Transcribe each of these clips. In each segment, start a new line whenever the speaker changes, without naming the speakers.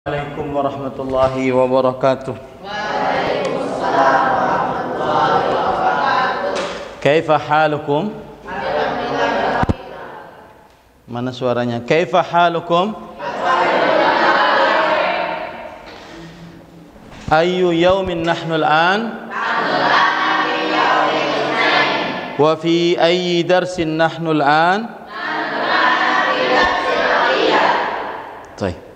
Assalamualaikum warahmatullahi wabarakatuh.
Waalaikumsalam warahmatullahi wabarakatuh.
Kaifa halukum? Mana suaranya? Kaifa halukum? Ayyu yaumin nahnu al-an? Wa fi ayyi darsin nahnu al-an? Baik.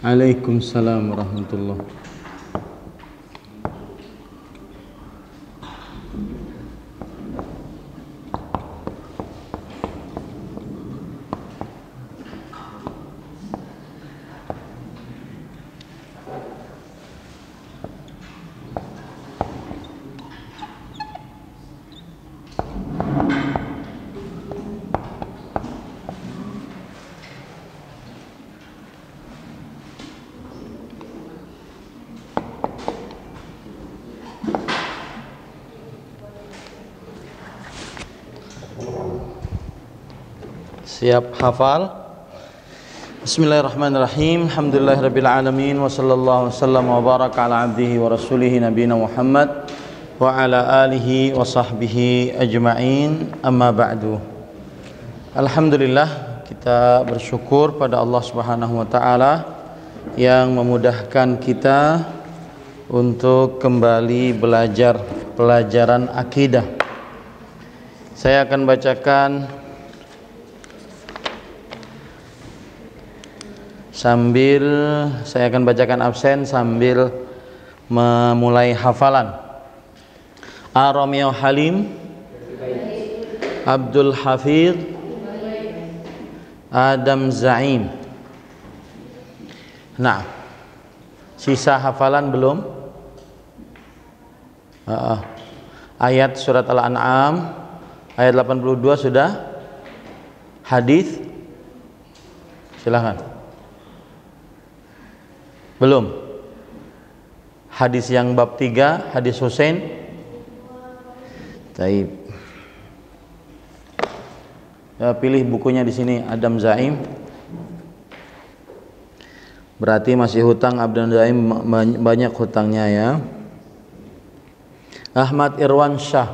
Waalaikumsalam warahmatullahi. Siap hafal? Bismillahirrahmanirrahim. Alhamdulillahirabbil alamin wa sallallahu wasallam wa baraka ala abdihi wa rasulihi nabiyina Muhammad wa ala alihi wa sahbihi ajma'in. Amma ba'du. Alhamdulillah, kita bersyukur pada Allah Subhanahu wa taala yang memudahkan kita untuk kembali belajar pelajaran akidah. Saya akan bacakan sambil saya akan bacakan absen sambil memulai hafalan. Ar-Ramiyah Halim, Abdul Hafidh, Adam Zaim. Nah, sisa hafalan belum? Ayat surat Al-An'am ayat 82 sudah? Hadis? Silakan. Belum. Hadis yang bab 3, hadis Husain. Taib. Ya, pilih bukunya di sini, Adam Zaim. Berarti masih hutang Adam Zaim, banyak hutangnya ya. Ahmad Irwan Shah.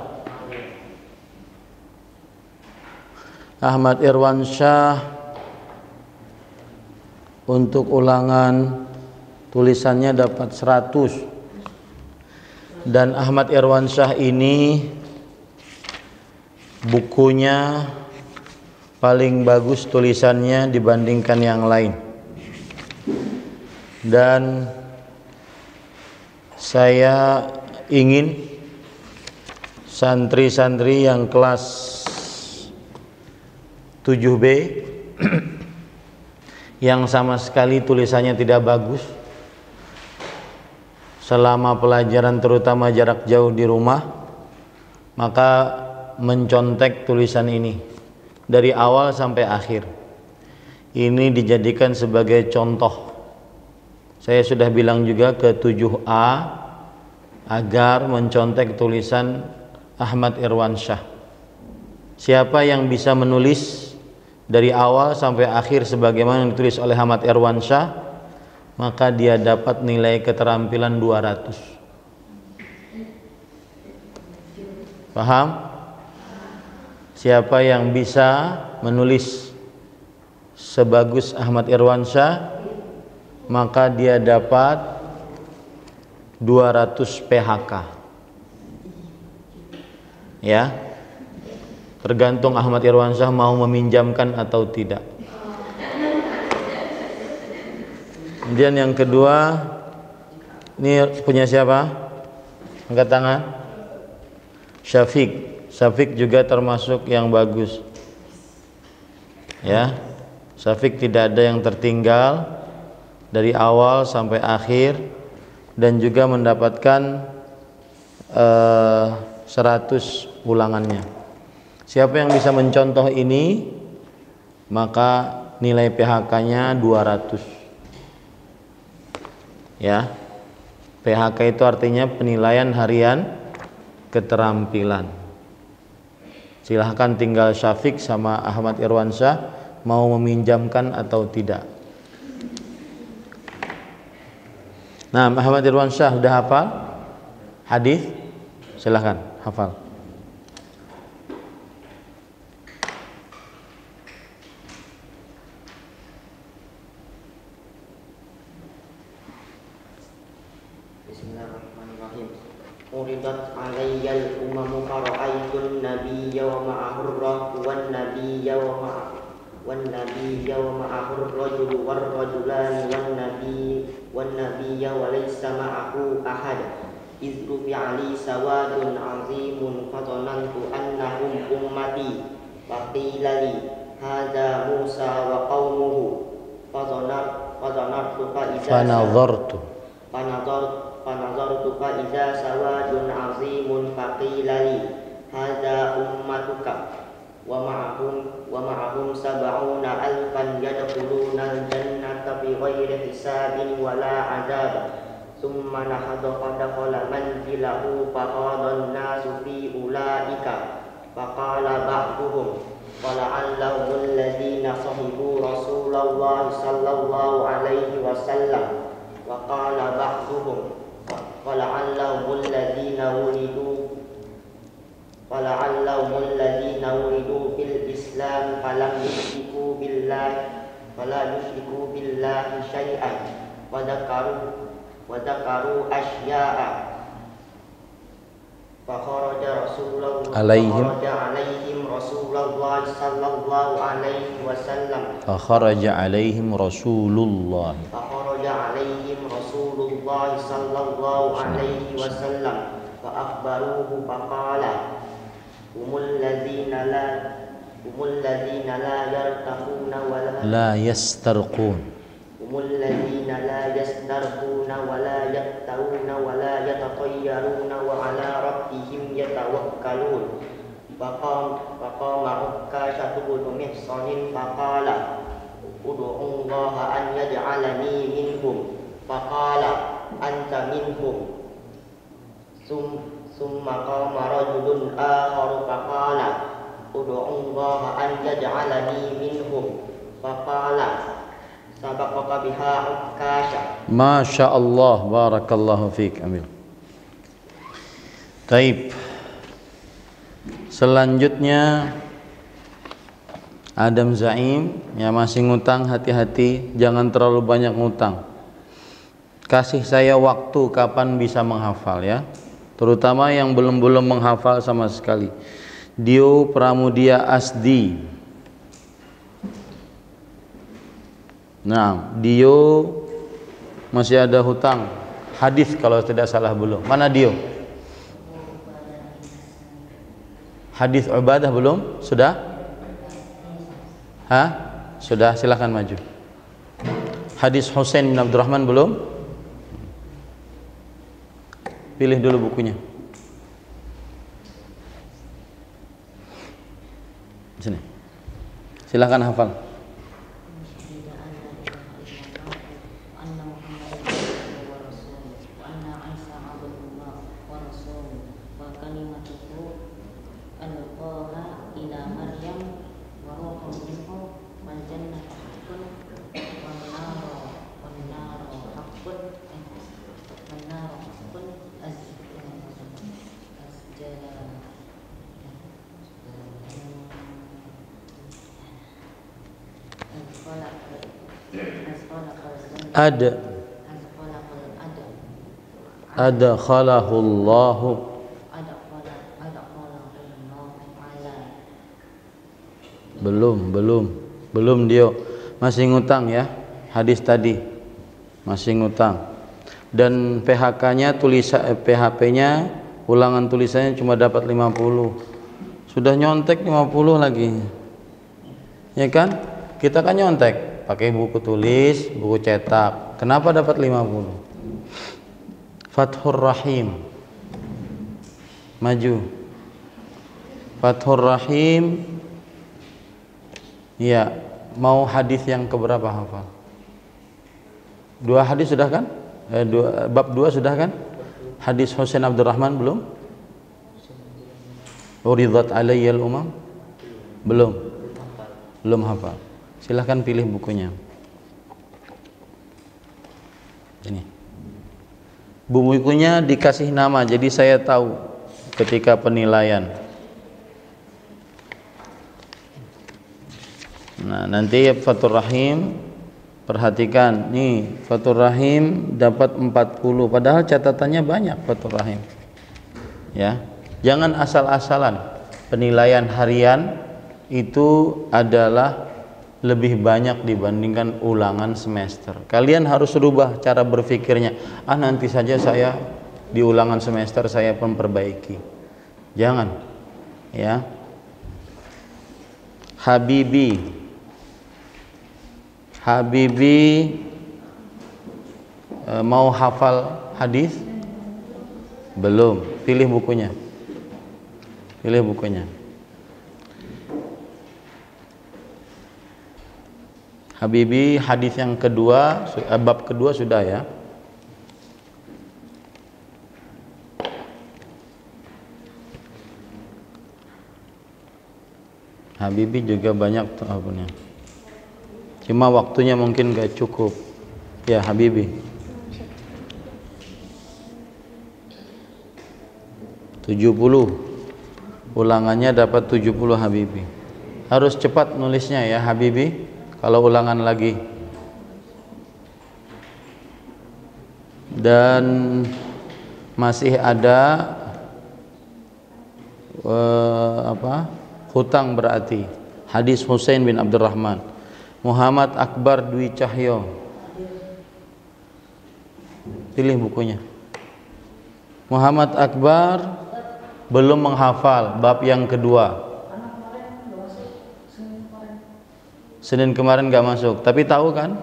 Ahmad Irwan Shah untuk ulangan tulisannya dapat 100. Dan Ahmad Irwan Shah ini bukunya paling bagus tulisannya dibandingkan yang lain. Dan saya ingin santri-santri yang kelas 7B yang sama sekali tulisannya tidak bagus selama pelajaran terutama jarak jauh di rumah, maka mencontek tulisan ini dari awal sampai akhir. Ini dijadikan sebagai contoh. Saya sudah bilang juga ke 7A agar mencontek tulisan Ahmad Irwan Shah. Siapa yang bisa menulis dari awal sampai akhir sebagaimana yang ditulis oleh Ahmad Irwan Shah, maka dia dapat nilai keterampilan 200. Paham? Siapa yang bisa menulis sebagus Ahmad Irwan Shah, maka dia dapat 200 PHK. Ya. Tergantung Ahmad Irwan Shah mau meminjamkan atau tidak. Kemudian yang kedua, ini punya siapa? Angkat tangan. Syafiq. Syafiq juga termasuk yang bagus. Ya, Syafiq tidak ada yang tertinggal dari awal sampai akhir dan juga mendapatkan 100 ulangannya. Siapa yang bisa mencontoh ini maka nilai PHK-nya 200. Ya. PHK itu artinya penilaian harian keterampilan. Silahkan tinggal Syafiq sama Ahmad Irwansyah mau meminjamkan atau tidak. Nah, Ahmad Irwansyah sudah hafal hadis? Silahkan hafal.
Bismillahirrahmanirrahim. Uridat alayyal umamu fara'aitun nabiyya wa ma'ahur wan nabiyya wa ma'ahur rajulu war rajulani wan nabiyya wa laysa ma'ahu ahad. Idru fi'ali sawadun azimun fatanantu annahum ummati faqila li hadza Musa wa qaumuhu fatanartu fa iza sawadun azimun faqila li hadza ummatuka wa ma'ahum sab'una alfan yadkhuluna al-jannata bighairi hisabin wala adab. Summa nahadha fadakhala manzilahu faqala an-nasu fi ulaika faqala ba'duhum fala'allahu alladhina sahibu Rasulullah sallallahu alaihi wasallam wa qala ba'duhum fala'allahu alladhina wuridu fil Islam falam yushriku billahi syai'an wa dzakaru asya'a fakharaja alaihim Rasulullah sallallahu alaihi wasallam fa akhbaruhu faqala humul ladzina la yartaquna wa la yastarqun الذين لا يسترقون ولا يكتوون ولا يتطيرون وعلى ربهم يتوكلون. فقام عكاشة بن محصن فقال ادعوا الله أن يجعلني منهم فقال أنت منهم. ثم قام رجل آخر فقال ادعوا الله أن يجعلني منهم فقال sabaqaka biha ukasha.
Masya Allah, barakallahu fiik. Amin. Taib. Selanjutnya Adam Zaim yang masih ngutang, hati-hati, jangan terlalu banyak ngutang. Kasih saya waktu kapan bisa menghafal ya, terutama yang belum menghafal sama sekali. Dio Pramudia Asdi. Nah, Dio masih ada hutang hadis kalau tidak salah belum. Mana Dio? Hadis ibadah belum? Sudah? Hah? Sudah, silakan maju. Hadis Husain bin Abdurrahman belum? Pilih dulu bukunya. Sini. Silakan hafal. Ada khalahullahu. Belum dia masih ngutang ya, hadis tadi masih ngutang. Dan PHK-nya PHP-nya ulangan tulisannya cuma dapat 50. Sudah nyontek 50 lagi. Ya kan? Kita kan nyontek pakai buku tulis, buku cetak. Kenapa dapat 50? Fathur Rahim. Maju. Fathur Rahim. Ya, mau hadis yang keberapa hafal? 2 hadis sudah kan? Bab 2 sudah kan? Hadis Husain Abdurrahman belum? Uridat alayyal umam? Belum. Belum hafal. Silahkan pilih bukunya. Ini. Bukunya dikasih nama, jadi saya tahu ketika penilaian. Nah, nanti Fathur Rahim, perhatikan nih, Fathur Rahim dapat 40, padahal catatannya banyak Fathur Rahim. Ya. Jangan asal-asalan. Penilaian harian itu adalah lebih banyak dibandingkan ulangan semester. Kalian harus rubah cara berpikirnya. Nanti saja saya di ulangan semester saya memperbaiki. Jangan. Ya. Habibi mau hafal hadis? Belum. Pilih bukunya. Pilih bukunya. Habibi, hadis yang kedua, bab kedua sudah ya. Habibi juga banyak punya. Cuma waktunya mungkin gak cukup. Ya, Habibi. 70. Ulangannya dapat 70 Habibi. Harus cepat nulisnya ya Habibi. Kalau ulangan lagi. Dan masih ada hutang berarti. Hadis Husain bin Abdurrahman. Muhammad Akbar Dwi Cahyo. Pilih bukunya. Muhammad Akbar belum menghafal bab yang kedua. Senin kemarin gak masuk, tapi tahu kan?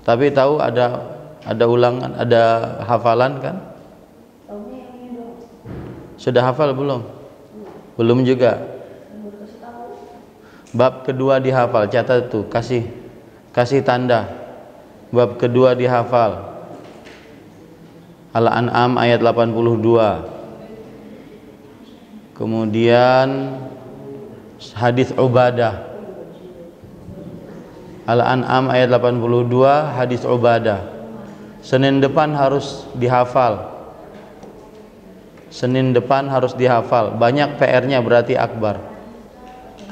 Tapi tahu ada ulangan, ada hafalan kan? Sudah hafal belum? Belum juga. Bab kedua dihafal, catat tuh, kasih tanda. Bab kedua dihafal. Al-An'am ayat 82. Kemudian hadis Ubadah. Al-An'am ayat 82, hadis Ubadah. Senin depan harus dihafal. Senin depan harus dihafal. Banyak PR-nya berarti Akbar.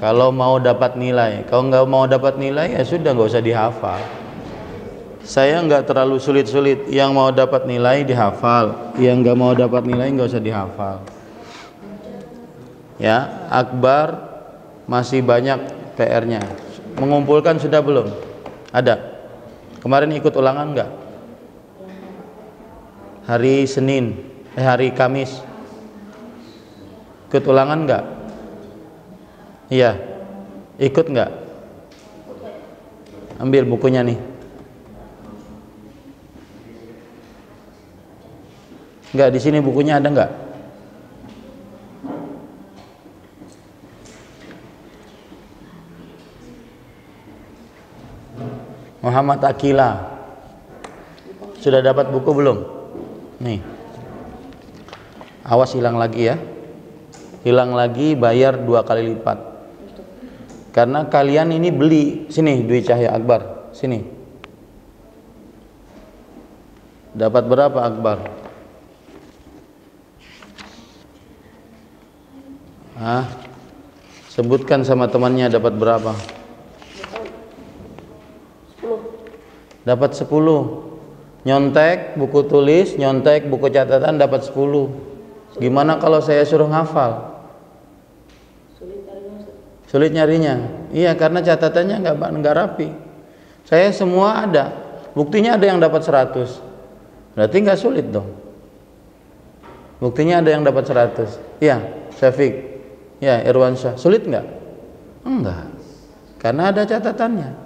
Kalau mau dapat nilai. Kalau nggak mau dapat nilai ya sudah, nggak usah dihafal. Saya nggak terlalu sulit-sulit. Yang mau dapat nilai dihafal. Yang nggak mau dapat nilai nggak usah dihafal. Ya, Akbar masih banyak PR-nya. Mengumpulkan sudah belum? Ada. Kemarin ikut ulangan enggak? Hari Senin, hari Kamis. Ikut ulangan enggak? Iya. Ikut enggak? Ambil bukunya nih. Enggak, di sini bukunya ada enggak? Muhammad Akila. Sudah dapat buku belum? Nih. Awas hilang lagi ya. Hilang lagi bayar 2 kali lipat. Karena kalian ini beli. Sini Dwi Cahya Akbar. Sini. Dapat berapa Akbar? Sebutkan sama temannya dapat berapa? Dapat 10. Nyontek buku tulis, nyontek buku catatan dapat 10. Gimana kalau saya suruh ngafal? Sulit nyarinya. Iya, karena catatannya nggak rapi. Saya semua ada. Buktinya ada yang dapat 100. Berarti nggak sulit dong. Buktinya ada yang dapat 100. Iya, Syafiq. Ya, Irwansyah. Sulit nggak? Enggak. Karena ada catatannya.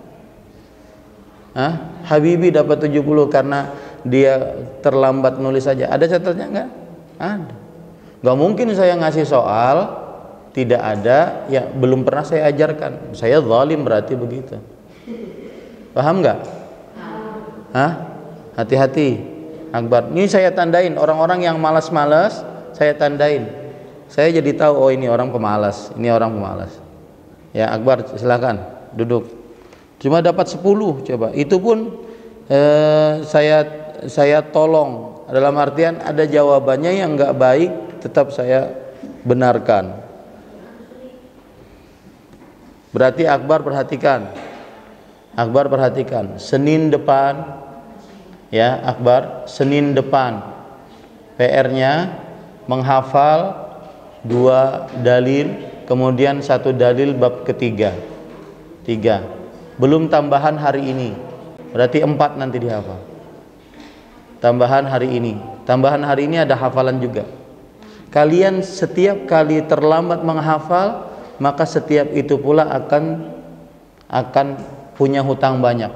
Habibi dapat 70 karena dia terlambat nulis saja. Ada catatannya enggak? Ada. Enggak mungkin saya ngasih soal tidak ada, ya belum pernah saya ajarkan. Saya zalim berarti begitu. Paham nggak? Hah? Hati-hati, Akbar. Ini saya tandain orang-orang yang malas-malas, saya tandain. Saya jadi tahu, oh ini orang pemalas, ini orang pemalas. Ya Akbar, silakan duduk. Cuma dapat 10 coba. Itu pun saya tolong, dalam artian ada jawabannya yang nggak baik tetap saya benarkan. Berarti Akbar perhatikan, Senin depan ya Akbar, Senin depan PR-nya menghafal 2 dalil, kemudian 1 dalil bab ketiga, 3, belum tambahan hari ini, berarti 4 nanti dihafal. Tambahan hari ini ada hafalan juga. Kalian setiap kali terlambat menghafal, maka setiap itu pula akan punya hutang banyak.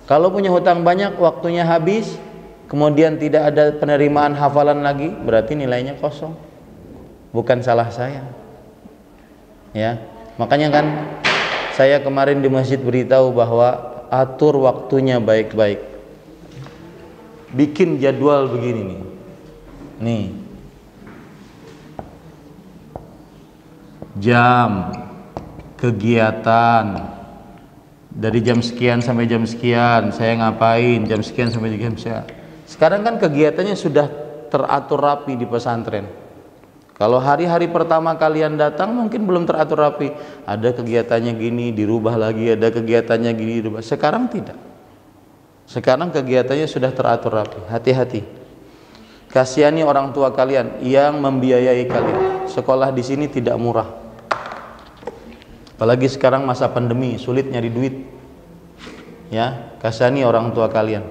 Kalau punya hutang banyak, waktunya habis, kemudian tidak ada penerimaan hafalan lagi, berarti nilainya kosong. Bukan salah saya. Ya, makanya kan saya kemarin di masjid beritahu bahwa atur waktunya baik-baik. Bikin jadwal begini nih. Nih. Jam kegiatan dari jam sekian sampai jam sekian saya ngapain, jam sekian sampai jam sekian. Sekarang kan kegiatannya sudah teratur rapi di pesantren. Kalau hari-hari pertama kalian datang mungkin belum teratur rapi, ada kegiatannya gini dirubah lagi, ada kegiatannya gini dirubah. Sekarang tidak. Sekarang kegiatannya sudah teratur rapi. Hati-hati. Kasihani orang tua kalian yang membiayai kalian. Sekolah di sini tidak murah. Apalagi sekarang masa pandemi, sulit nyari duit. Ya, kasihani orang tua kalian.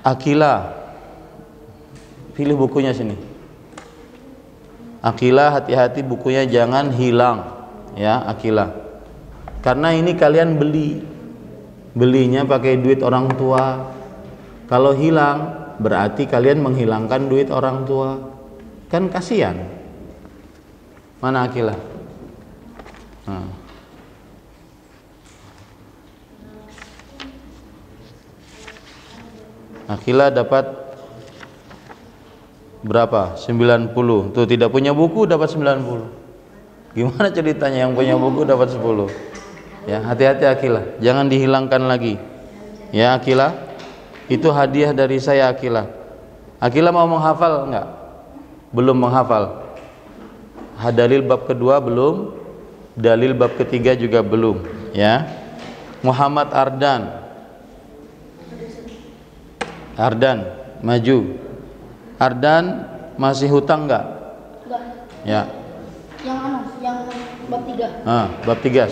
Akila, pilih bukunya sini. Akila, hati-hati bukunya jangan hilang. Ya, Akila. Karena ini kalian belinya pakai duit orang tua. Kalau hilang, berarti kalian menghilangkan duit orang tua. Kan kasihan. Mana Akila? Akila dapat berapa? 90. Tuh tidak punya buku dapat 90. Gimana ceritanya yang punya buku dapat 10? Ya, hati-hati Akila, jangan dihilangkan lagi. Ya Akila, itu hadiah dari saya Akila. Akila mau menghafal enggak? Belum menghafal. Dalil bab kedua belum, dalil bab ketiga juga belum, ya. Muhammad Ardan, maju. Ardan masih hutang enggak?
Enggak.
Ya.
Yang bab 3.
Bab 3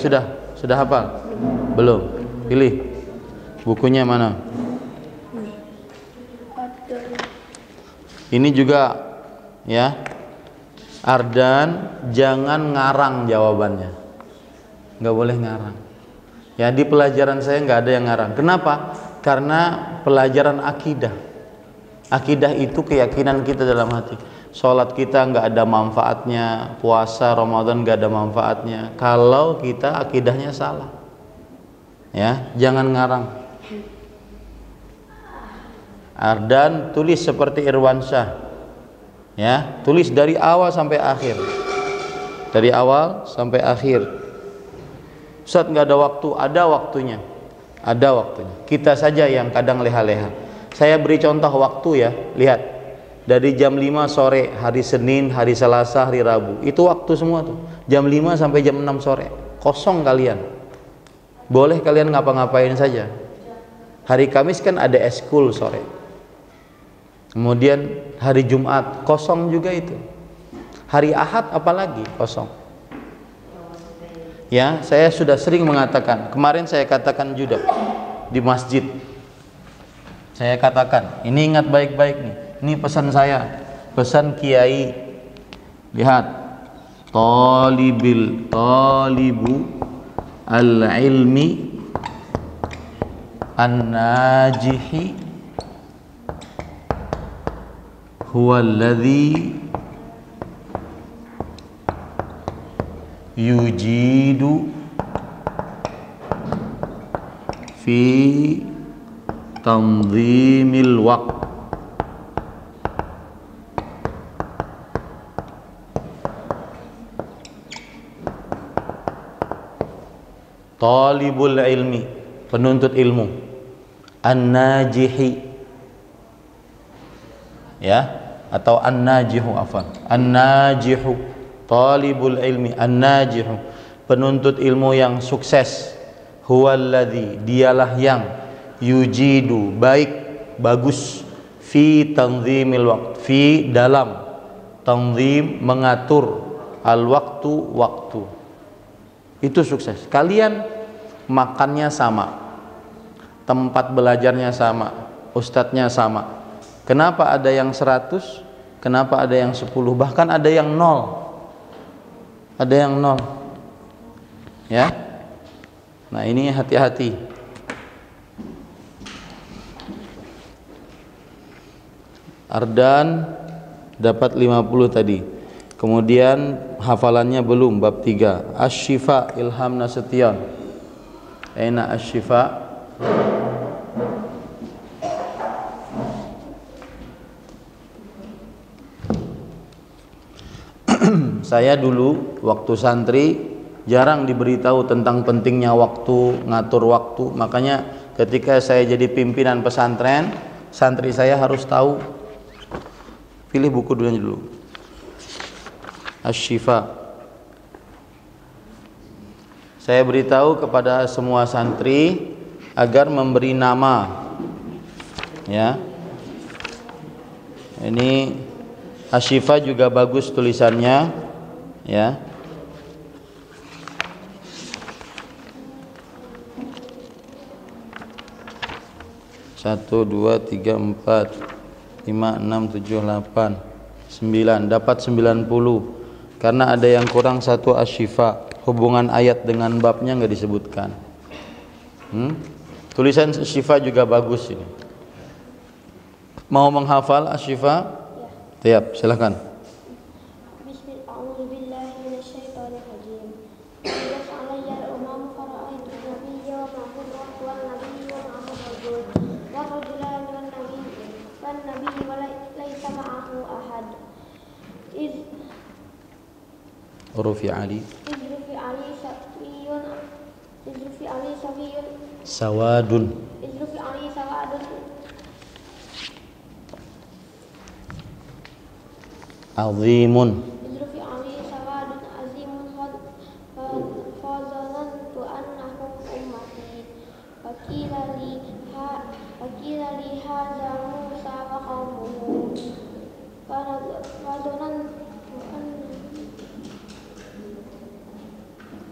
sudah hafal? Belum. Pilih. Bukunya mana? Ini juga ya. Ardan jangan ngarang jawabannya. Nggak boleh ngarang. Ya di pelajaran saya nggak ada yang ngarang. Kenapa? Karena pelajaran akidah. Akidah itu keyakinan kita dalam hati. Sholat kita nggak ada manfaatnya, puasa Ramadan nggak ada manfaatnya kalau kita akidahnya salah. Ya, jangan ngarang. Ardan tulis seperti Irwansyah. Ya, tulis dari awal sampai akhir. Dari awal sampai akhir. Ustaz nggak ada waktu, ada waktunya. Ada waktunya. Kita saja yang kadang leha-leha. Saya beri contoh waktu ya, lihat. Dari jam 5 sore hari Senin, hari Selasa, hari Rabu. Itu waktu semua tuh. Jam 5 sampai jam 6 sore. Kosong kalian. Boleh kalian ngapa-ngapain saja. Hari Kamis kan ada eskul sore. Kemudian hari Jumat kosong juga itu. Hari Ahad apalagi kosong. Ya, saya sudah sering mengatakan. Kemarin saya katakan juga di masjid. Saya katakan, ini ingat baik-baik nih. Ini pesan saya, pesan kiai. Lihat, talibu al-ilmi an-najihi huwa alladhi yujidu fi tanzimil waqt. Talibul ilmi, penuntut ilmu. An-najihi, ya, atau an-najihu, afwan. An-najihu, talibul ilmi, an-najihu, penuntut ilmu yang sukses. Huwallazi, dialah yang yujidu, baik, bagus, fi tanzimil waqt, fi dalam tanzim, mengatur, al-waqtu, waktu. Itu sukses. Kalian makannya sama, tempat belajarnya sama, ustadznya sama. Kenapa ada yang 100? Kenapa ada yang 10? Bahkan ada yang 0. Ada yang 0. Ya. Nah, ini hati-hati. Ardan dapat 50 tadi. Kemudian hafalannya belum, bab 3. Asy-Syifa, Ilham Nasution. Aina Asy-Syifa? Saya dulu waktu santri jarang diberitahu tentang pentingnya waktu, ngatur waktu. Makanya ketika saya jadi pimpinan pesantren, santri saya harus tahu. Pilih buku dulu. Asy-Syifa. Saya beritahu kepada semua santri agar memberi nama, ya. Ini Asy-Syifa juga bagus tulisannya, ya. Satu, dua, tiga, empat, 5, 6, 7, 8, 9. Dapat 90. Karena ada yang kurang satu Asy-Syifa. Hubungan ayat dengan babnya nggak disebutkan. Tulisan Asy-Syifa juga bagus ini. Mau menghafal Asy-Syifa? Ya. Siap, silakan. Rufi Ali sawadun azimun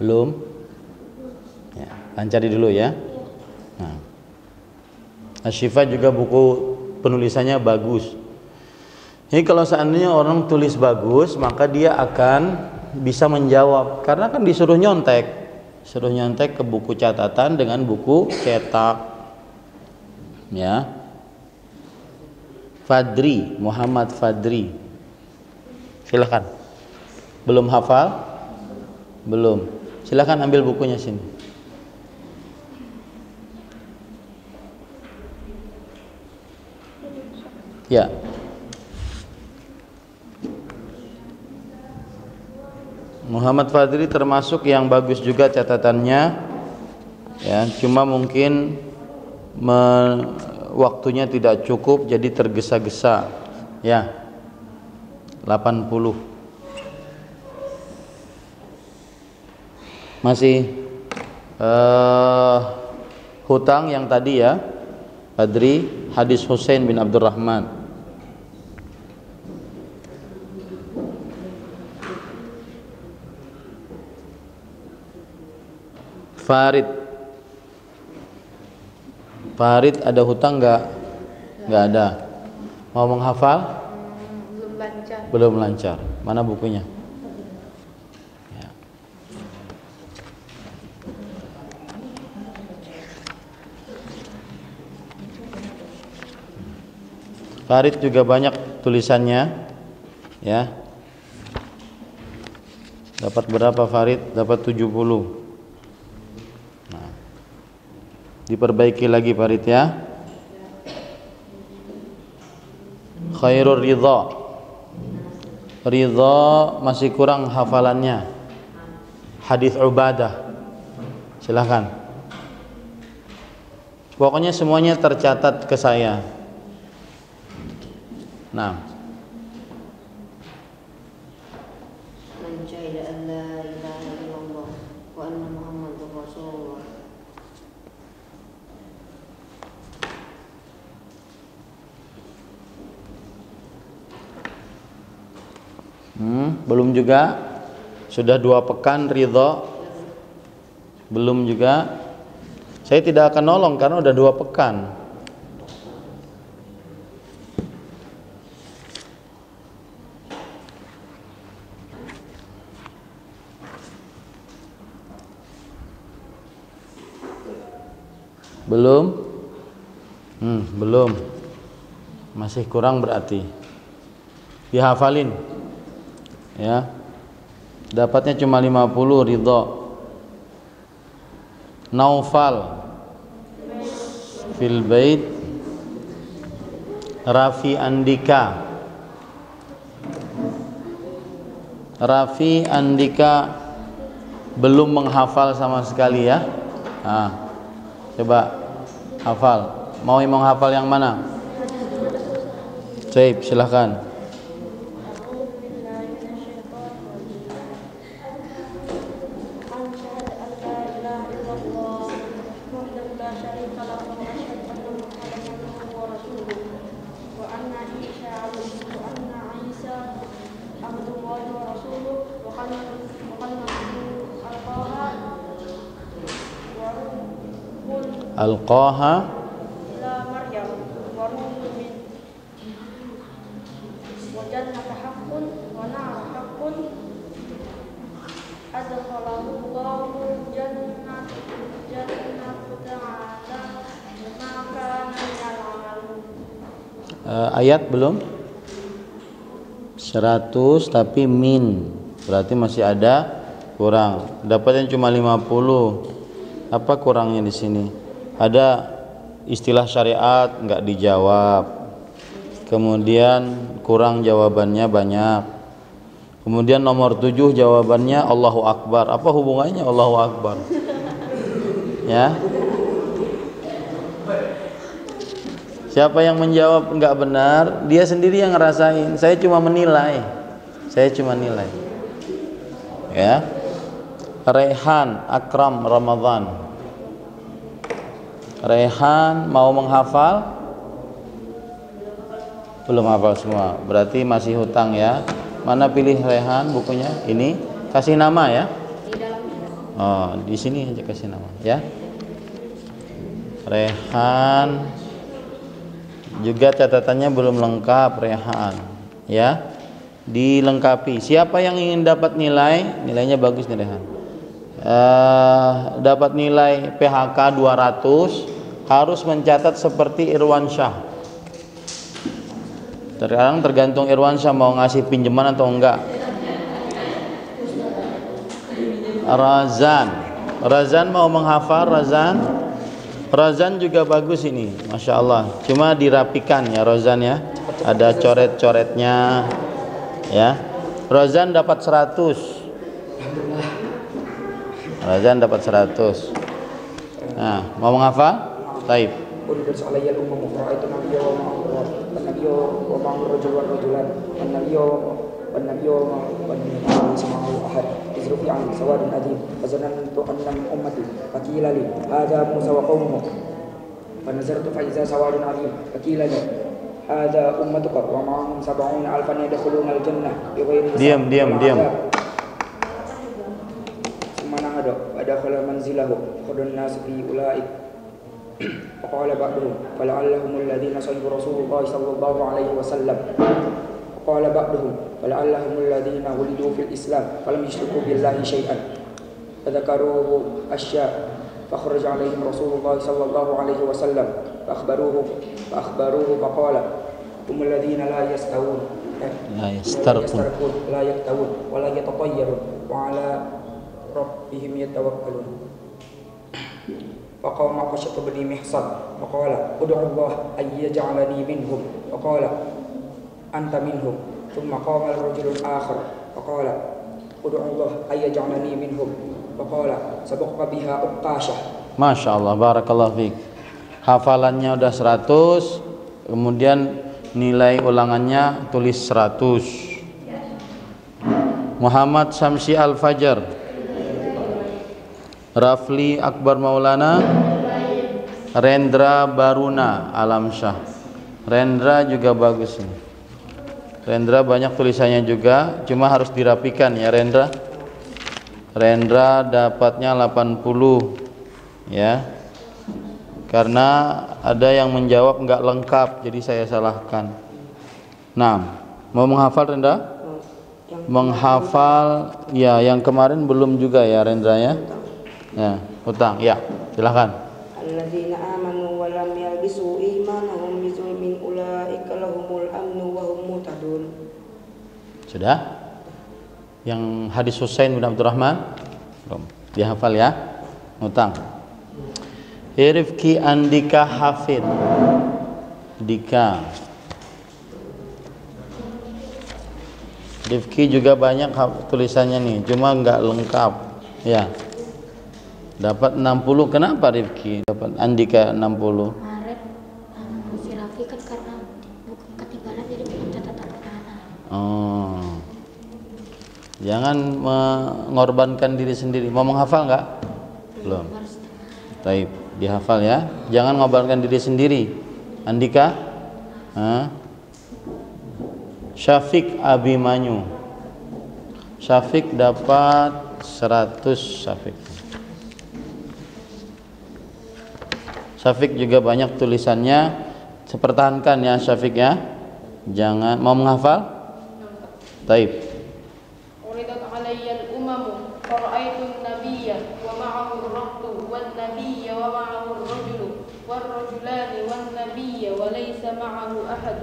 belum? Ya, lancari dulu ya. Nah. Asy-Syifa juga buku penulisannya bagus. Ini kalau seandainya orang tulis bagus, maka dia akan bisa menjawab. Karena kan disuruh nyontek ke buku catatan dengan buku cetak. Ya. Fadri, Muhammad Fadri. Silakan. Belum hafal? Belum. Silakan ambil bukunya sini. Ya. Muhammad Fadri termasuk yang bagus juga catatannya. Ya, cuma mungkin waktunya tidak cukup jadi tergesa-gesa. Ya. 80. Masih hutang yang tadi ya, Fadri, hadis Husain bin Abdurrahman. Farid ada hutang nggak? Nggak ada. Mau menghafal? Belum lancar. Mana bukunya? Farid juga banyak tulisannya, ya. Dapat berapa Farid? Dapat 70. Nah, diperbaiki lagi Farid ya. Khairur ridha. Ridha masih kurang hafalannya. Hadis Ubadah. Silahkan. Pokoknya semuanya tercatat ke saya. Nah.
Man syahida an la ilaha illallah wa anna Muhammadur Rasulullah.
Belum juga. Sudah 2 pekan ridha. Belum juga. Saya tidak akan nolong karena udah 2 pekan. Belum? Belum. Masih kurang berarti. Dihafalin. Ya. Dapatnya cuma 50 ridha. Naufal fil bait. Rafi Andika. Rafi Andika belum menghafal sama sekali ya. Nah, coba hafal. Mau menghafal yang mana? Baik, silahkan. Alqaha
ila Maryam wa ruhun min wa jannata haqqun wa nar haqqun adkhalahu Allahu jannata ta'ala maka minal
ayat belum 100 tapi min berarti masih ada kurang. Dapatnya cuma 50. Apa kurangnya di sini? Ada istilah syariat nggak dijawab, kemudian kurang jawabannya banyak, kemudian nomor 7 jawabannya Allahu Akbar. Apa hubungannya Allahu Akbar? Ya, siapa yang menjawab nggak benar, dia sendiri yang ngerasain. Saya cuma menilai. Ya, Rehan Akram Ramadan. Rehan mau menghafal? Belum hafal semua. Berarti masih hutang ya. Mana pilih Rehan bukunya? Ini kasih nama ya. Oh, di sini aja kasih nama ya. Rehan. Juga catatannya belum lengkap Rehan ya. Dilengkapi. Siapa yang ingin dapat nilainya bagus nih Rehan. Dapat nilai PHK 200 harus mencatat seperti Irwan Syah. Sekarang tergantung Irwan Syah mau ngasih pinjaman atau enggak. Razan mau menghafal Razan juga bagus ini, Masya Allah. Cuma dirapikan ya Razan ya. Ada coret-coretnya ya. Razan dapat 100. Razan dapat 100. Nah, mau menghafal? Baik. Diam.
ودخل منزله خذ الناس في أولئك وقال بعضهم فلعلهم الذين صلوا رسول الله صلى الله عليه وسلم وقال بعضهم فلعلهم الذين ولدوا في الإسلام فلم يشركوا بالله شيئا فذكروه أشياء فخرج عليهم رسول الله صلى الله عليه وسلم فأخبروه فقال هم الذين لا يسترقون لا يكتوون ولا يتطيرون وعلى ربهم يتوكلون. فقام خشب بن محصن فقال ادعوا الله أن يجعلني منهم فقال أنت منهم. ثم قام رجل آخر فقال ادعوا الله أن يجعلني منهم فقال سبق بها عكاشة.
Masya Allah, barakallahu fiik. Hafalannya udah 100, kemudian nilai ulangannya tulis 100. Muhammad Samsi Al-Fajar, Rafli Akbar Maulana, Rendra Baruna Alamsyah. Rendra juga bagus ini. Rendra banyak tulisannya juga, cuma harus dirapikan ya Rendra. Rendra dapatnya 80 ya. Karena ada yang menjawab nggak lengkap, jadi saya salahkan. Nah, mau menghafal Rendra? Menghafal ya, yang kemarin belum juga ya Rendra ya. Ya, utang ya, silakan.
Alladzina amanu wa lam yalbisu imanahum bizulmin ulaika lahumul amnu wa hum muhtadun.
Sudah? Yang hadis Husain bin Abdurrahman? Belum. Dihafal ya. Utang. Rifki Andika Hafid. Dika. Rifki juga banyak tulisannya nih, cuma nggak lengkap. Ya. Dapat 60. Kenapa Rifki dapat Andika 60?
Kemarin si Raffi kan karena buku ketinggalan jadi belum catatan anak.
Oh. Jangan mengorbankan diri sendiri. Mau menghafal nggak? Belum. Baik, dihafal ya. Jangan mengorbankan diri sendiri. Andika? Syafiq Abimanyu. Syafiq dapat 100 Syafiq. Syafiq juga banyak tulisannya. Pertahankan ya Syafiq ya. Jangan mau menghafal? Taib.
Uridat alayya al-umamu fara'aitu an-nabiyya wa ma'ahu ar-rahtu wan-nabiyya wa ma'ahu ar-rajulu war-rajulani wan-nabiyya wa laysa ma'ahu ahad.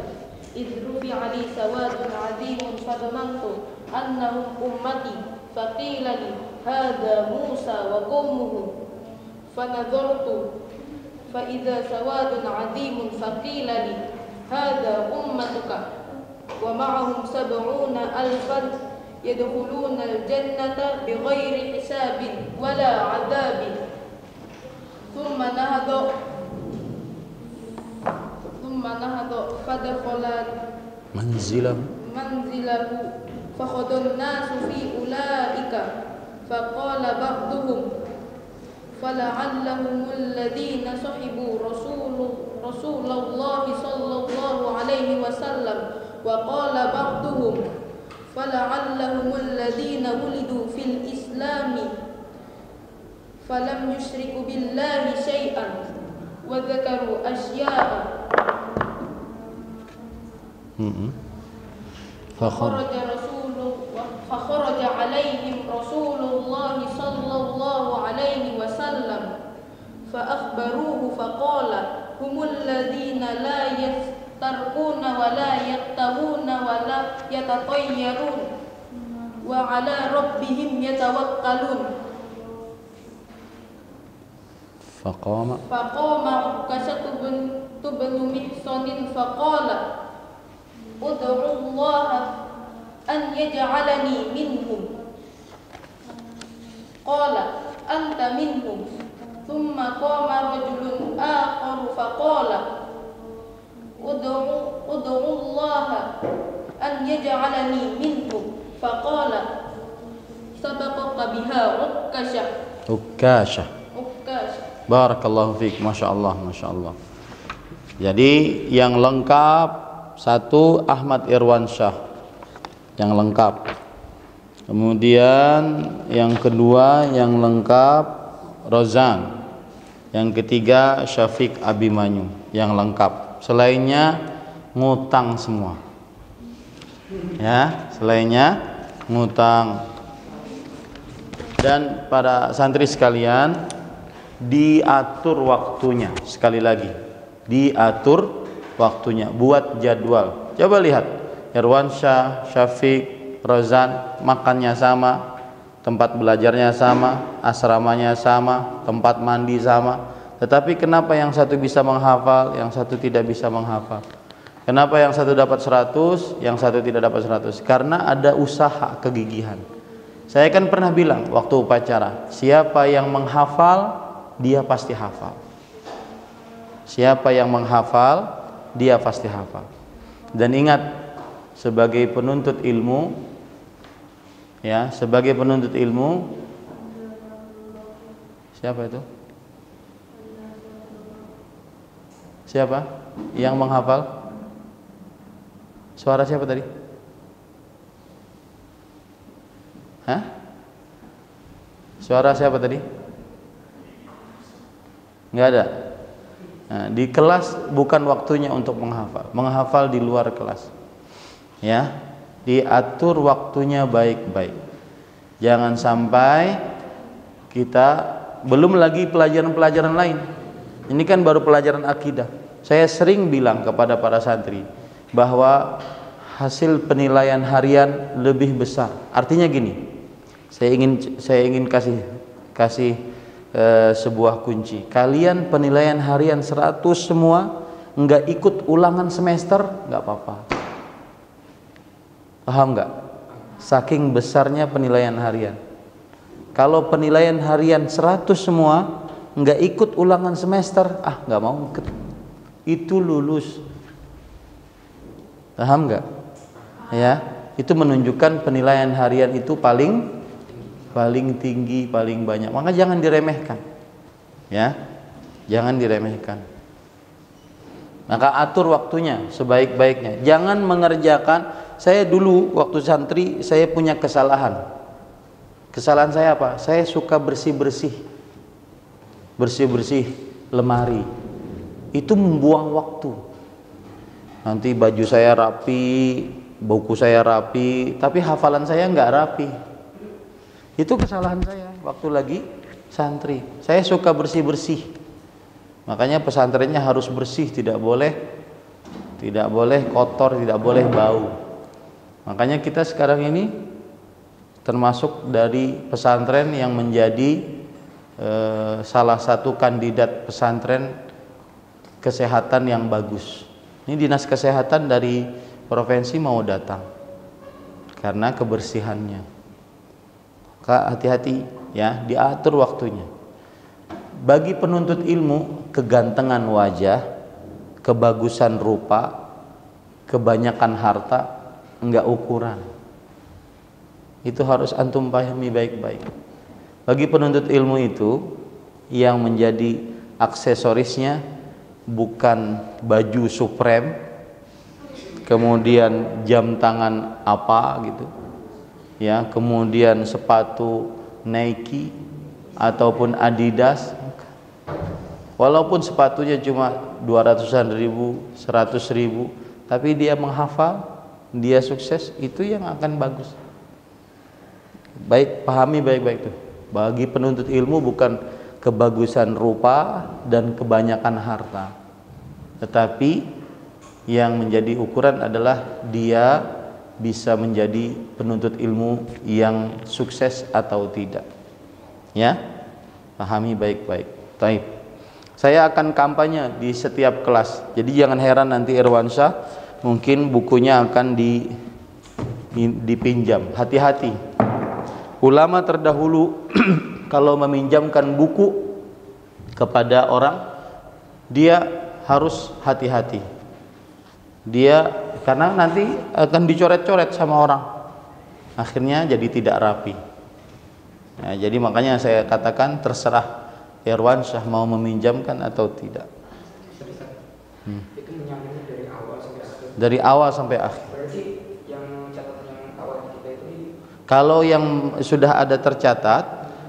إذ رفع لي سواد عظيم فظننت أنهم أمتي فقيل لي هذا موسى وقومه فنظرت فإذا سواد عظيم فقيل لي هذا أمتك ومعهم 70,000 يدخلون الجنة بغير حساب ولا عذاب ثم نهض فدخل
منزله
فخض الناس في أولئك فقال بعضهم فلعلهم الذين صحبوا رسول الله صلى الله عليه وسلم وقال بعضهم فلعلهم الذين ولدوا في الإسلام فلم يشركوا بالله شيئا وذكروا أشياء فخرج عليهم رسول الله صلى الله عليه وسلم فأخبروه فقال هم الذين لا يسترقون ولا يكتوون ولا يتطيرون وعلى ربهم يتوكلون.
فقام
عكاشة بن محصن فقال ادعوا الله أن يجعلني منهم. قال أنت منهم. ثم قام رجل آخر فقال ادعوا الله أن يجعلني منهم. فقال سبقك بها عكاشة.
Barakallahu fiik. Masya Allah, Masya Allah. Jadi yang lengkap 1 Ahmad Irwansyah, yang lengkap. Kemudian yang kedua yang lengkap Rozan. Yang ketiga Syafiq Abimanyu, yang lengkap. Selainnya ngutang semua. Ya, selainnya ngutang. Dan para santri sekalian, diatur waktunya. Sekali lagi, diatur waktunya, buat jadwal. Coba lihat, Irwansyah, Syafiq, Rozan makannya sama, tempat belajarnya sama, asramanya sama, tempat mandi sama. Tetapi kenapa yang satu bisa menghafal, yang satu tidak bisa menghafal? Kenapa yang satu dapat 100, yang satu tidak dapat 100? Karena ada usaha, kegigihan. Saya kan pernah bilang waktu upacara, siapa yang menghafal, dia pasti hafal. Siapa yang menghafal, dia pasti hafal. Dan ingat, sebagai penuntut ilmu, ya, sebagai penuntut ilmu, siapa itu? Siapa yang menghafal? Suara siapa tadi? Hah? Suara siapa tadi? Enggak ada. Nah, di kelas bukan waktunya untuk menghafal. Menghafal di luar kelas. Ya, diatur waktunya baik-baik. Jangan sampai kita belum lagi pelajaran-pelajaran lain. Ini kan baru pelajaran akidah. Saya sering bilang kepada para santri bahwa hasil penilaian harian lebih besar. Artinya gini, saya ingin kasih sebuah kunci. Kalian penilaian harian 100 semua, nggak ikut ulangan semester, nggak apa-apa. Paham nggak? Saking besarnya penilaian harian. Kalau penilaian harian 100 semua, nggak ikut ulangan semester, nggak mau ikut. Itu lulus. Paham nggak? Ya, itu menunjukkan penilaian harian itu paling tinggi, paling banyak. Maka jangan diremehkan. Ya, jangan diremehkan. Maka atur waktunya sebaik-baiknya. Jangan mengerjakan. Saya dulu waktu santri saya punya kesalahan. Kesalahan saya apa? Saya suka bersih-bersih lemari. Itu membuang waktu. Nanti baju saya rapi, buku saya rapi, tapi hafalan saya nggak rapi. Itu kesalahan saya waktu lagi santri. Saya suka bersih-bersih. Makanya pesantrennya harus bersih, tidak boleh kotor, tidak boleh bau. Makanya kita sekarang ini termasuk dari pesantren yang menjadi salah satu kandidat pesantren kesehatan yang bagus. Ini dinas kesehatan dari provinsi mau datang karena kebersihannya. Maka hati-hati ya, diatur waktunya. Bagi penuntut ilmu, kegantengan wajah, kebagusan rupa, kebanyakan harta enggak ukuran. Itu harus antum pahami baik-baik. Bagi penuntut ilmu itu yang menjadi aksesorisnya bukan baju Supreme, kemudian jam tangan apa gitu, ya, kemudian sepatu Nike ataupun Adidas. Walaupun sepatunya cuma 200-an ribu, 100 ribu, tapi dia menghafal, dia sukses, itu yang akan bagus. Baik, pahami baik-baik tuh. Bagi penuntut ilmu bukan kebagusan rupa dan kebanyakan harta, tetapi yang menjadi ukuran adalah dia bisa menjadi penuntut ilmu yang sukses atau tidak. Ya, pahami baik-baik. Baik. Saya akan kampanye di setiap kelas. Jadi jangan heran nanti Irwansyah mungkin bukunya akan dipinjam. Hati-hati. Ulama terdahulu kalau meminjamkan buku kepada orang, dia harus hati-hati. Dia karena nanti akan dicoret-coret sama orang. Akhirnya jadi tidak rapi. Nah, jadi makanya saya katakan terserah Irwansyah mau meminjamkan atau tidak.
Itu menyambungnya dari awal sampai akhir.
Dari awal sampai akhir.
Berarti yang catatan yang awal kita itu,
kalau yang sudah ada tercatat,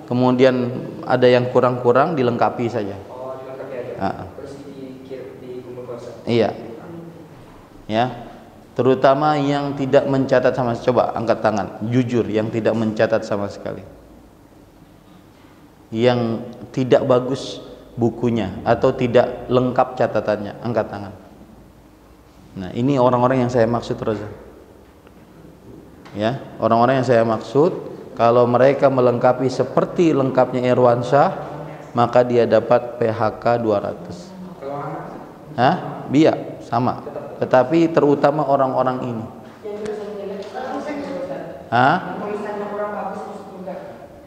kemudian ada yang kurang-kurang dilengkapi saja.
dilengkapi aja. Terus dikumpul kuasa.
Iya. Ya. Terutama yang tidak mencatat sama sekali. Coba angkat tangan, jujur yang tidak mencatat sama sekali. Yang tidak bagus bukunya atau tidak lengkap catatannya, angkat tangan. Nah, ini orang-orang yang saya maksud, Roza. Ya, orang-orang yang saya maksud, Kalau mereka melengkapi seperti lengkapnya Irwansyah, maka dia dapat PHK 200. Hah? Iya, sama. Tetapi terutama orang-orang ini. Hah?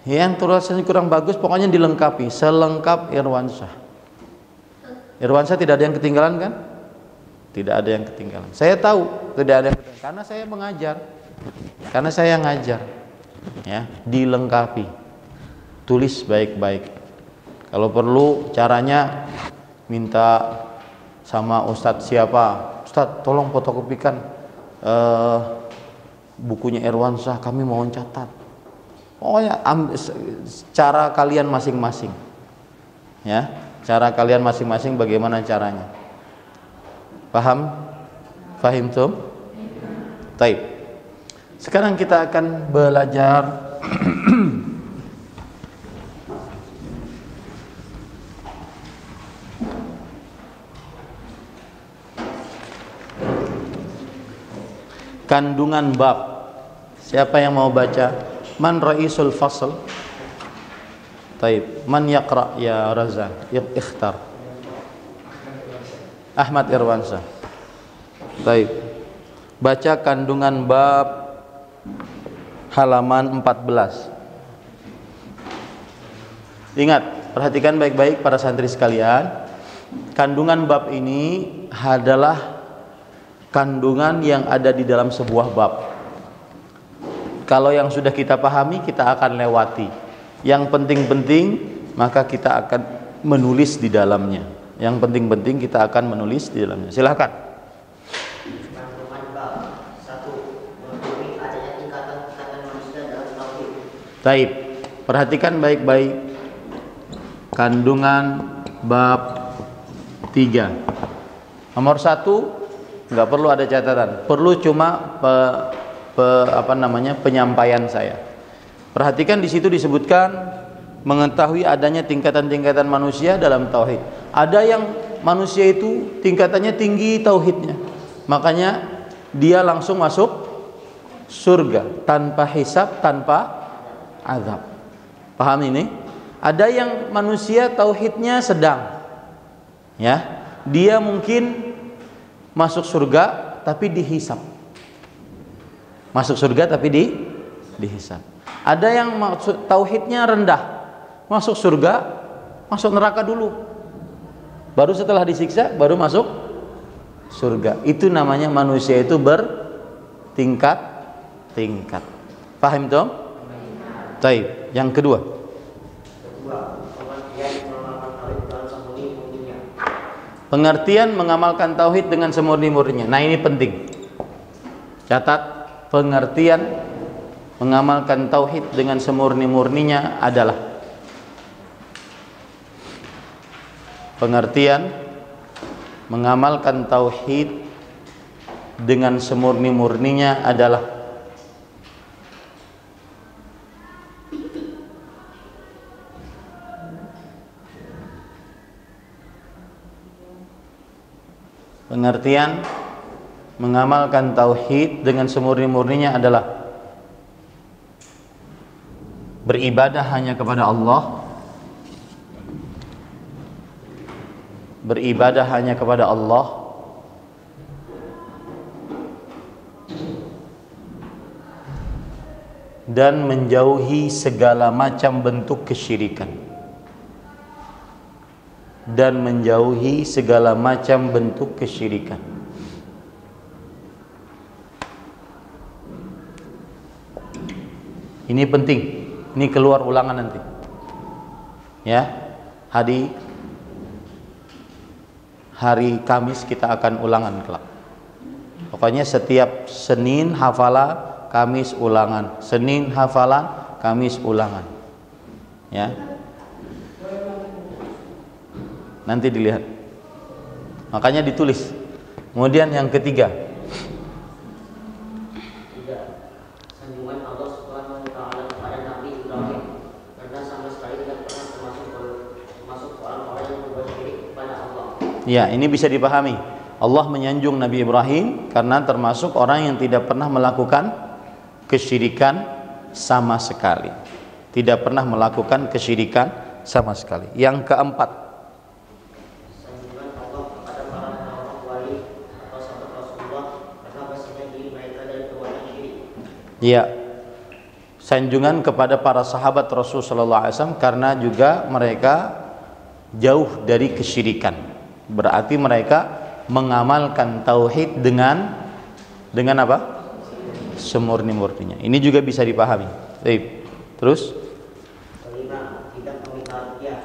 Yang tulisannya kurang bagus, pokoknya dilengkapi selengkap Irwansyah. Irwansyah tidak ada yang ketinggalan kan? Tidak ada yang ketinggalan. Saya tahu tidak ada yang ketinggalan karena saya mengajar. Karena saya ngajar. Ya, dilengkapi. Tulis baik-baik. Kalau perlu caranya minta sama ustadz siapa, ustadz tolong fotokopikan bukunya Irwansyah, kami mau catat. Pokoknya cara kalian masing-masing. Ya, cara kalian masing-masing bagaimana caranya? Paham? Fahim tuh? Taib. Sekarang kita akan belajar kandungan bab. Siapa yang mau baca? Man ra'isul fasl? Taib. Man yaqra ya Razan? Ikhtar. Ahmad Irwansyah. Taib. Baca kandungan bab halaman 14. Ingat, perhatikan baik-baik para santri sekalian. Kandungan bab ini adalah kandungan yang ada di dalam sebuah bab. Kalau yang sudah kita pahami, kita akan lewati. Yang penting-penting, maka kita akan menulis di dalamnya. Yang penting-penting kita akan menulis di dalamnya. Silakan.
Kandungan bab 1. Mengetahui adanya tingkatan-tingkatan manusia dalam tauhid.
Taib. Perhatikan baik-baik. Kandungan bab 3. Nomor 1, nggak perlu ada catatan. Perlu cuma penyampaian saya. Perhatikan di situ disebutkan mengetahui adanya tingkatan-tingkatan manusia dalam tauhid. Ada yang manusia itu tingkatannya tinggi tauhidnya, makanya dia langsung masuk surga tanpa hisab, tanpa azab. Paham ini? Ada yang manusia tauhidnya sedang, ya, dia mungkin masuk surga tapi dihisab. Masuk surga tapi dihisab. Ada yang maksud tauhidnya rendah, masuk surga, masuk neraka dulu. Baru setelah disiksa baru masuk surga. Itu namanya manusia itu bertingkat-tingkat. Paham toh? Baik. Yang kedua. Pengertian mengamalkan tauhid dengan semurni-murninya. Nah, ini penting. Catat, pengertian mengamalkan tauhid dengan semurni-murninya adalah pengertian mengamalkan tauhid dengan semurni-murninya adalah pengertian mengamalkan tauhid dengan semurni-murninya adalah beribadah hanya kepada Allah, beribadah hanya kepada Allah, dan menjauhi segala macam bentuk kesyirikan, dan menjauhi segala macam bentuk kesyirikan. Ini penting, ini keluar ulangan nanti, ya. Hari Kamis kita akan ulangan kelak. Pokoknya setiap Senin hafalan, Kamis ulangan. Senin hafalan, Kamis ulangan. Ya. Nanti dilihat. Makanya ditulis. Kemudian yang ketiga.
Sanjungan Allah Subhanahu wa taala kepada Nabi Ibrahim karena sama sekali tidak pernah termasuk orang-orang yang berbuat syirik kepada Allah.
Ya, ini bisa dipahami. Allah menyanjung Nabi Ibrahim karena termasuk orang yang tidak pernah melakukan kesyirikan sama sekali. Tidak pernah melakukan kesyirikan sama sekali. Yang keempat,
sanjungan Allah kepada para ulama wali atau sahabat Rasulullah karena bahasanya diri mereka dari perbuatan syirik.
ya, sanjungan kepada para sahabat Rasul sallallahu alaihi wasallam karena juga mereka jauh dari kesyirikan. Berarti mereka mengamalkan tauhid dengan apa? Semurni-murninya. Ini juga bisa dipahami. Baik. Terus
Kelima, tidak meminta ruqyah,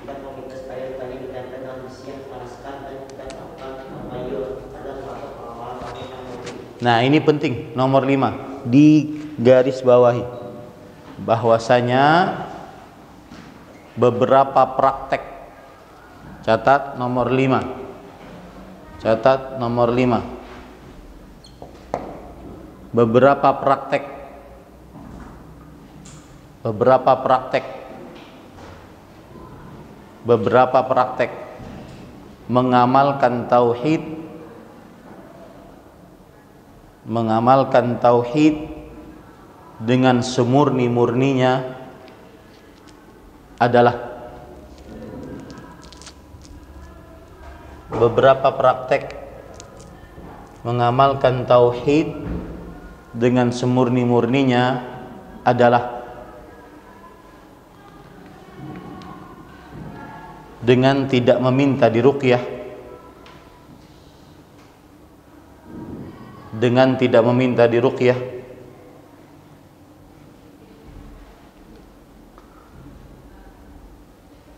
tidak meminta supaya tadi ditempel dalam besi yang dipanaskan dan tidak melakukan tamayul adalah suatu pengawalan tauhid yang murni.
nah, ini penting. Nomor 5 di garis bawahi bahwasanya beberapa praktek, catat nomor 5, catat nomor 5, beberapa praktek mengamalkan tauhid dengan semurni-murninya adalah beberapa praktek mengamalkan tauhid dengan semurni-murninya adalah dengan tidak meminta diruqyah, dengan tidak meminta diruqyah,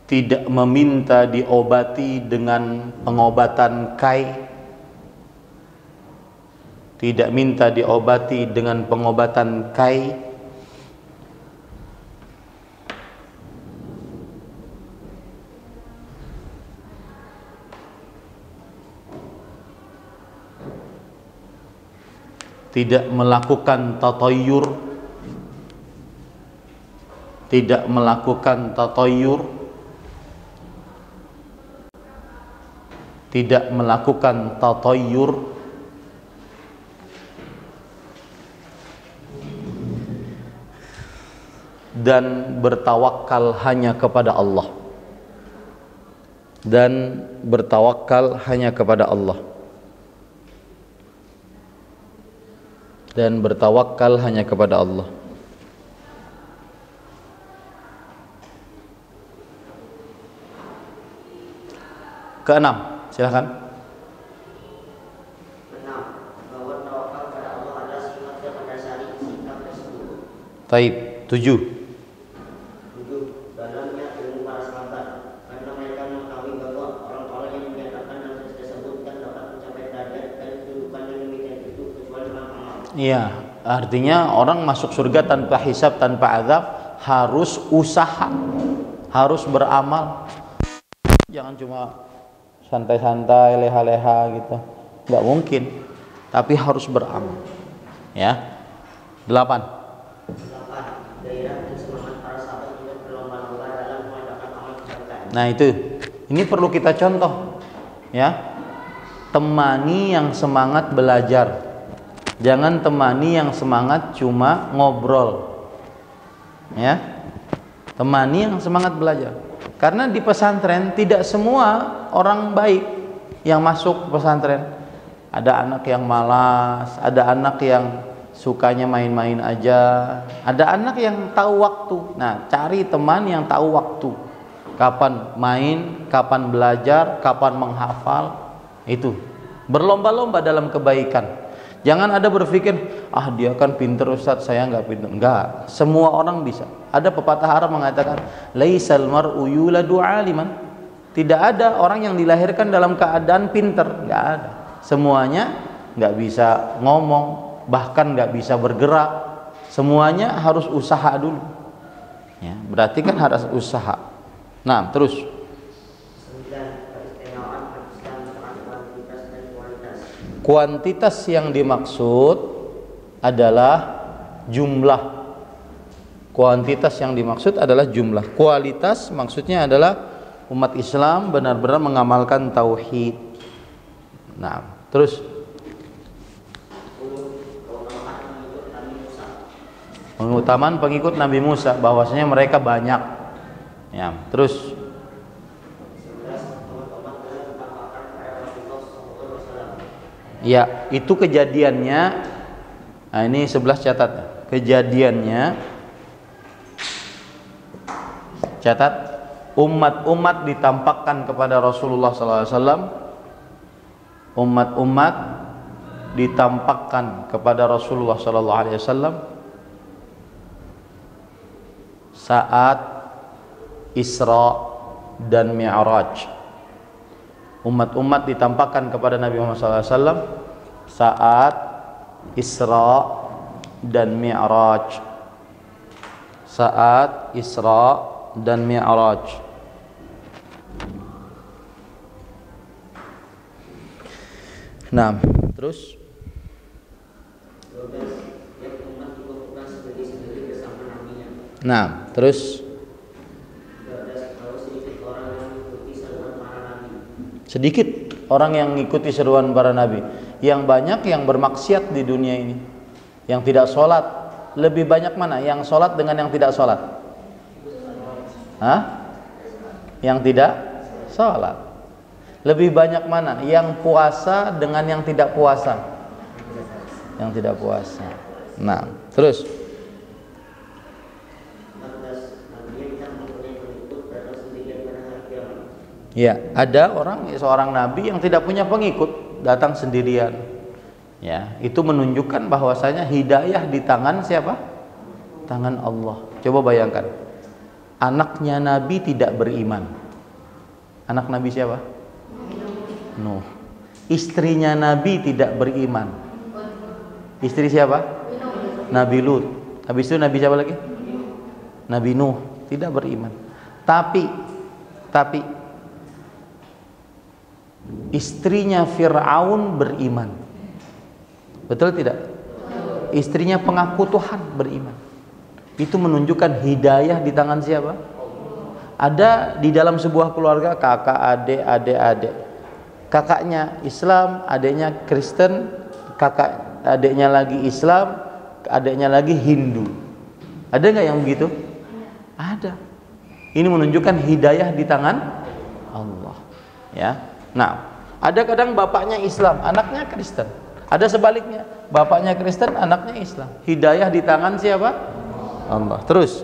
tidak meminta diobati dengan pengobatan kai, tidak minta diobati dengan pengobatan kai, tidak melakukan tatayyur, tidak melakukan tatayyur, tidak melakukan tatayyur, dan bertawakal hanya kepada Allah, dan bertawakal hanya kepada Allah, dan bertawakal hanya kepada Allah. Keenam, silakan.
6. Bahwa tawakal pada Allah adalah sifat yang mendasari sikap tersebut.
Taib. 7.
7. Dalamnya ilmu para sahabat, karena mereka mengetahui bahwa orang-orang yang dinyatakan dalam hadis tersebut kan dapat mencapai derajat dan kedudukan yang demikian itu kecuali dengan amal.
Iya, artinya orang masuk surga tanpa hisab, tanpa azab harus usaha, harus beramal. Jangan cuma santai-santai, leha-leha gitu, nggak mungkin. Tapi harus beramal. Ya. 8.
8. Gairah dan semangat para sahabat untuk berlomba-lomba dalam mengadakan amal kebaikan.
Nah itu, ini perlu kita contoh, ya. Temani yang semangat belajar, jangan temani yang semangat cuma ngobrol, ya. Temani yang semangat belajar, karena di pesantren tidak semua orang baik yang masuk pesantren. Ada anak yang malas, ada anak yang sukanya main-main aja, ada anak yang tahu waktu. Nah, cari teman yang tahu waktu, kapan main, kapan belajar, kapan menghafal. Itu berlomba-lomba dalam kebaikan. Jangan ada berpikir, ah dia kan pinter Ustadz, saya nggak pinter. Enggak, semua orang bisa. Ada pepatah Arab mengatakan, laisal mar'u yuladu aliman. Tidak ada orang yang dilahirkan dalam keadaan pinter, nggak ada. Semuanya nggak bisa ngomong, bahkan nggak bisa bergerak. Semuanya harus usaha dulu. Ya, berarti kan harus usaha. Nah, terus
9. Keistimewaan Islam tentang kuantitas dan kualitas.
kuantitas yang dimaksud adalah jumlah. Kuantitas yang dimaksud adalah jumlah. Kualitas maksudnya adalah umat Islam benar-benar mengamalkan tauhid. Nah, terus
10. Keutamaan mengikut Nabi Musa.
Pengutamaan pengikut Nabi Musa bahwasanya mereka banyak. Ya, terus ya, itu kejadiannya. Nah, ini 11 catat. Kejadiannya catat, umat-umat ditampakkan kepada Rasulullah SAW. Umat-umat ditampakkan kepada Rasulullah SAW saat Isra dan Mi'raj. Umat-umat ditampakkan kepada Nabi Muhammad SAW saat Isra dan Mi'raj. Saat Isra dan Mi'raj. Nah, terus nah, terus sedikit orang yang mengikuti seruan para nabi. Yang banyak yang bermaksiat di dunia ini, yang tidak sholat. Lebih banyak mana? Yang sholat dengan yang tidak sholat? Hah? Yang tidak sholat. Lebih banyak mana? Yang puasa dengan yang tidak puasa? Yang tidak puasa. Nah, terus ya, ada seorang nabi yang tidak punya pengikut, datang sendirian. Ya, itu menunjukkan bahwasanya hidayah di tangan siapa? Tangan Allah. Coba bayangkan, anaknya nabi tidak beriman. Anak nabi siapa? Nuh. Istrinya nabi tidak beriman. Istri siapa? Nabi Lut. Habis itu nabi siapa lagi? Nabi Nuh tidak beriman. Tapi istrinya Fir'aun beriman. Betul tidak? Istrinya pengaku Tuhan beriman. Itu menunjukkan hidayah di tangan siapa? Ada di dalam sebuah keluarga kakak, adik. Kakaknya Islam, adiknya Kristen, kakak adiknya lagi Islam, adiknya lagi Hindu. Ada nggak yang begitu? Ada. Ini menunjukkan hidayah di tangan Allah. Ya. Nah, ada kadang bapaknya Islam, anaknya Kristen. Ada sebaliknya, bapaknya Kristen, anaknya Islam. Hidayah di tangan siapa? Allah. Terus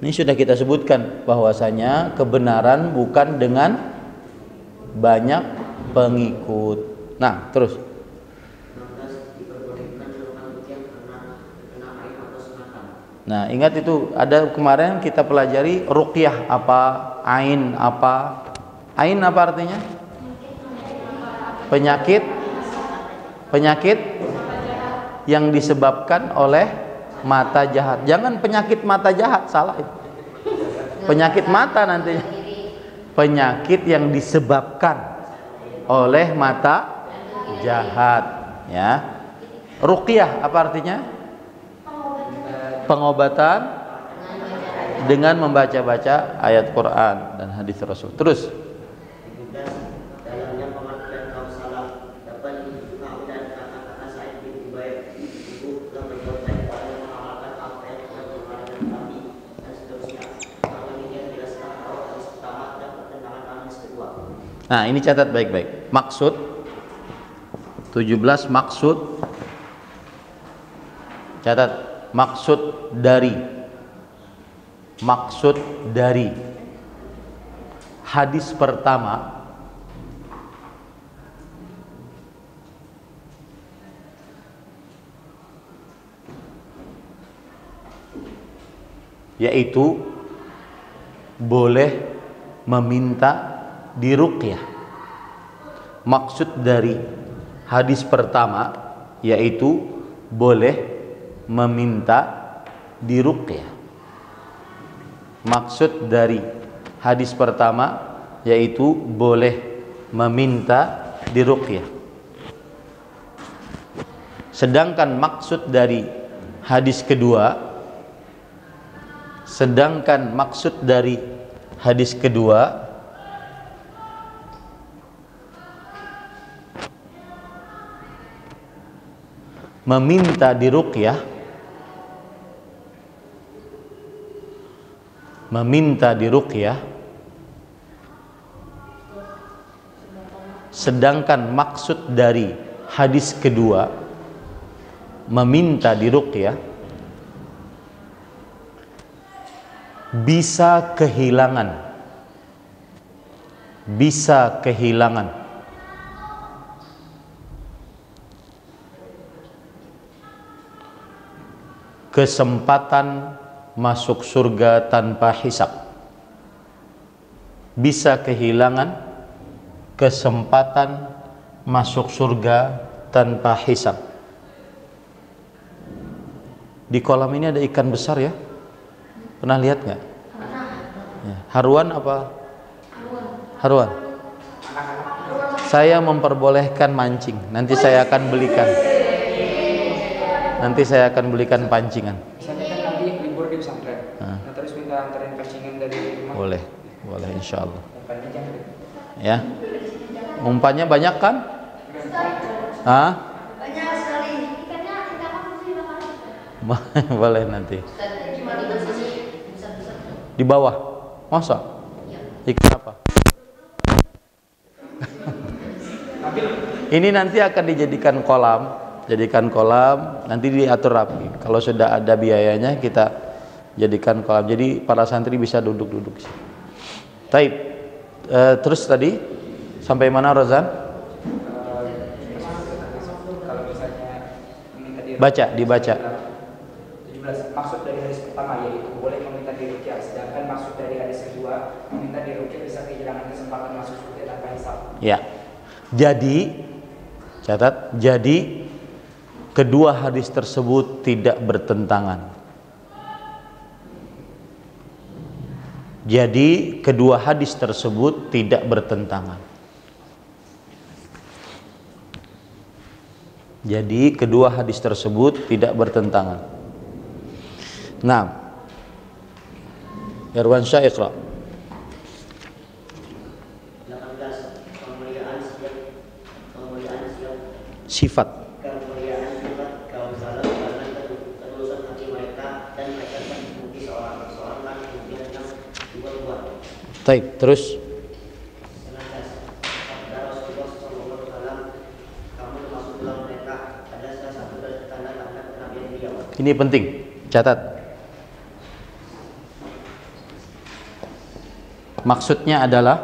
ini sudah kita sebutkan bahwasanya kebenaran bukan dengan banyak pengikut. Nah, terus nah, ingat itu ada kemarin kita pelajari ruqyah apa, ain apa. Ain apa artinya? Penyakit yang disebabkan oleh mata jahat. Jangan penyakit mata jahat, salah itu. Penyakit mata nantinya. Penyakit yang disebabkan oleh mata jahat, ya. Ruqyah apa artinya? Pengobatan dengan membaca-baca ayat Quran dan hadis Rasul. Terus
dalamnya pengertian kaum salaf dapat diketahui dari kata-kata Sa'id bin Jubair itu telah berbuat baik pada mengamalkan apa yang telah diamalkan Nabi dan seterusnya. Kalau demikian jelaskan bahwa hadis pertama dan pertentangan hadis kedua.
nah, ini catat baik-baik. Maksud 17 maksud. Catat. Maksud dari hadis pertama yaitu boleh meminta diruqyah. Maksud dari hadis pertama yaitu boleh meminta diruqyah. Maksud dari hadis pertama yaitu boleh meminta diruqyah. Sedangkan maksud dari hadis kedua meminta diruqyah, sedangkan maksud dari hadis kedua meminta diruqyah bisa kehilangan kesempatan masuk surga tanpa hisab, bisa kehilangan kesempatan masuk surga tanpa hisab. Di kolam ini ada ikan besar ya, pernah lihat nggak? Ya. Haruan apa? Haruan. Saya memperbolehkan mancing, nanti saya akan belikan. Nanti saya akan belikan pancingan.
Misalnya kan nanti libur di pesantren, nah terus minta anterin pancingan dari rumah.
Boleh, insya Allah.
Umpannya jangan.
Ya, umpannya banyak kan? Hah?
Banyak sekali. Ikannya kita makan
Boleh nanti. Di bawah, masa? Ikan apa? Ini nanti akan dijadikan kolam. Nanti diatur rapi. Kalau sudah ada biayanya kita jadikan kolam. Jadi para santri bisa duduk-duduk. Taib. Terus tadi sampai mana Rozan?
Kalau misalnya
Dibaca.
17. Maksud dari hadis pertama yaitu boleh meminta diruqyah, sedangkan maksud dari hadis kedua meminta diruqyah bisa kehilangan kesempatan masuk surga tanpa hisab.
Ya. Jadi catat, kedua hadis tersebut tidak bertentangan. Nah, Irwan Syah Iqra.
18. Kemuliaan siap
Sifat.
kemuliaan sifat kaum salaf karena ketulusan hati mereka dan mereka terbukti seorang pimpinan yang dua-dua.
Taib, terus
19. Sabda Rasulullah SAW, kamu termasuk dalam mereka. Ada salah satu dari tanda-tanda kenabian beliau.
ini penting, catat. Maksudnya adalah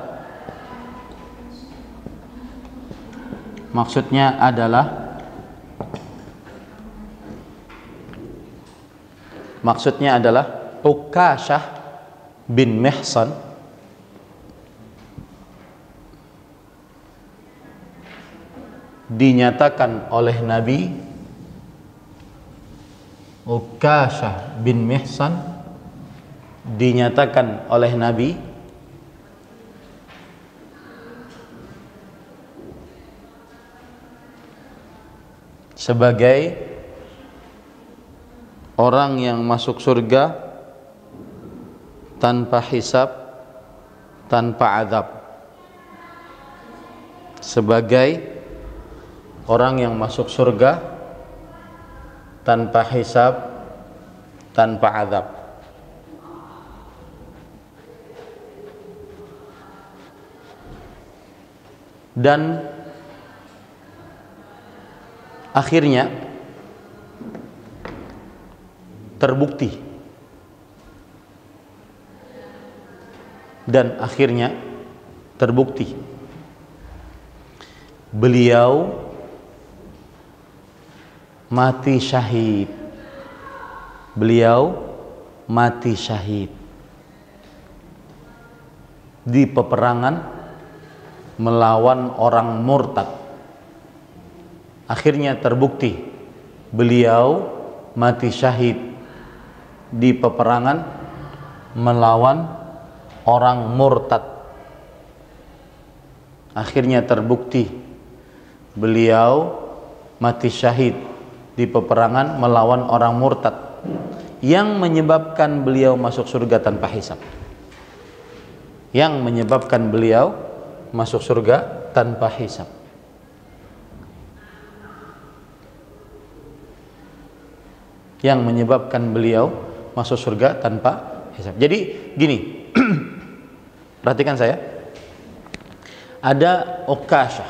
Ukasyah bin Mihsan dinyatakan oleh Nabi, Ukasyah bin Mihsan dinyatakan oleh Nabi sebagai orang yang masuk surga tanpa hisab, tanpa azab. Sebagai orang yang masuk surga tanpa hisab, tanpa azab. Dan akhirnya terbukti beliau mati syahid. Di peperangan melawan orang murtad. Akhirnya terbukti beliau mati syahid di peperangan melawan orang murtad. Akhirnya terbukti beliau mati syahid di peperangan melawan orang murtad yang menyebabkan beliau masuk surga tanpa hisab. yang menyebabkan beliau masuk surga tanpa hisab. Jadi gini, perhatikan saya. Ada Ukasyah.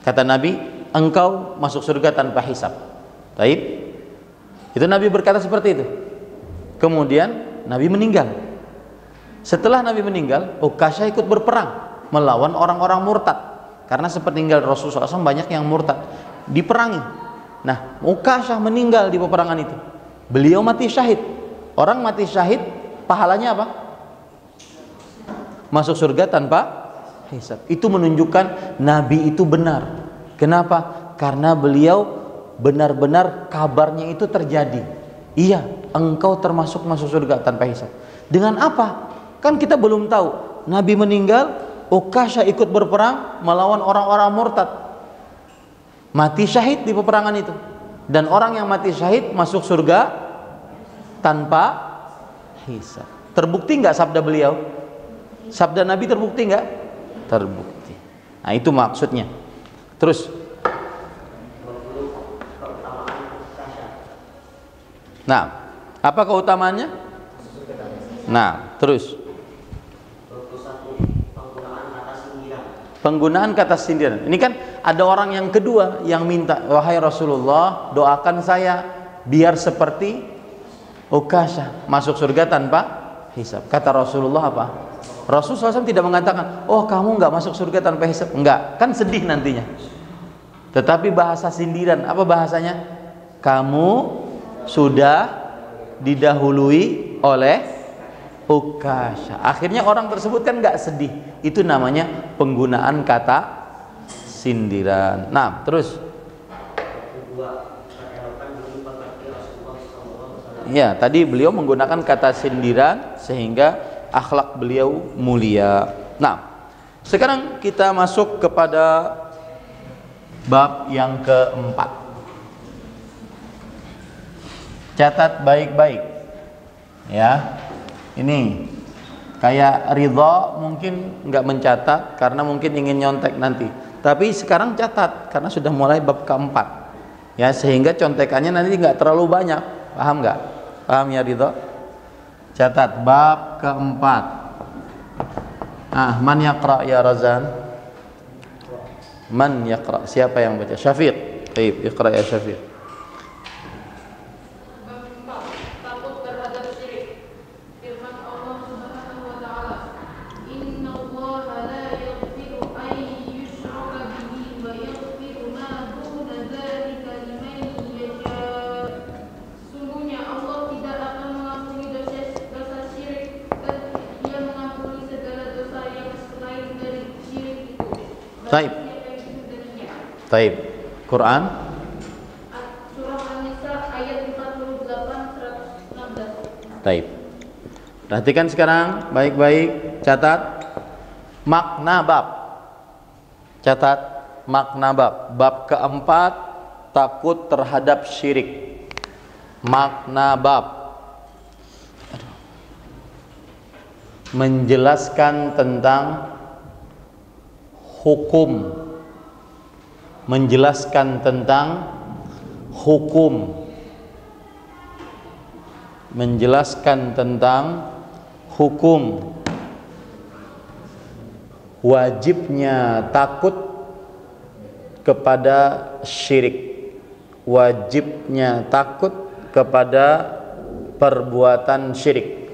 Kata Nabi, engkau masuk surga tanpa hisab. Taib. Itu Nabi berkata seperti itu. Kemudian Nabi meninggal. Setelah Nabi meninggal, Ukasyah ikut berperang melawan orang-orang murtad. Karena sepeninggal Rasulullah SAW banyak yang murtad, diperangi. Nah, Ukasyah meninggal di peperangan itu. Beliau mati syahid. Orang mati syahid pahalanya apa? Masuk surga tanpa hisab. Itu menunjukkan Nabi itu benar. Kenapa? Karena beliau benar-benar kabarnya itu terjadi. Iya, engkau termasuk masuk surga tanpa hisab. Dengan apa? Kan kita belum tahu. Nabi meninggal, Ukasyah ikut berperang melawan orang-orang murtad, mati syahid di peperangan itu. Dan orang yang mati syahid masuk surga tanpa hisab. Terbukti nggak sabda beliau? Sabda Nabi terbukti nggak? Terbukti. Nah, itu maksudnya. Terus. Nah, apa keutamaannya? Nah, terus. Penggunaan kata sindiran. Ini kan ada orang yang kedua yang minta, wahai Rasulullah, doakan saya biar seperti Ukasyah masuk surga tanpa hisab. Kata Rasulullah apa? Rasulullah SAW tidak mengatakan, oh kamu nggak masuk surga tanpa hisab. Enggak, kan sedih nantinya. Tetapi bahasa sindiran, apa bahasanya? Kamu sudah didahului oleh Ukasyah. Akhirnya orang tersebut kan nggak sedih. Itu namanya penggunaan kata sindiran. Nah, terus. Ya, tadi beliau menggunakan kata sindiran sehingga akhlak beliau mulia. Nah, sekarang kita masuk kepada bab yang keempat. Catat baik-baik. Ya. Ini kayak Ridha mungkin nggak mencatat karena mungkin ingin nyontek nanti. Tapi sekarang catat karena sudah mulai bab keempat. Ya, sehingga contekannya nanti nggak terlalu banyak. Paham nggak? Paham ya Ridha? Catat bab keempat. Ah, man yaqra ya Razan? Man yaqra? Siapa yang baca? Syafiq. Baik, iqra ya Syafiq. Taib. Taib. Quran
Surah An-Nisa ayat 48 116.
Taib. Perhatikan sekarang baik-baik, catat makna bab. Catat makna bab. Bab keempat, takut terhadap syirik. Makna bab menjelaskan tentang hukum, menjelaskan tentang hukum, menjelaskan tentang hukum wajibnya takut kepada syirik, wajibnya takut kepada perbuatan syirik.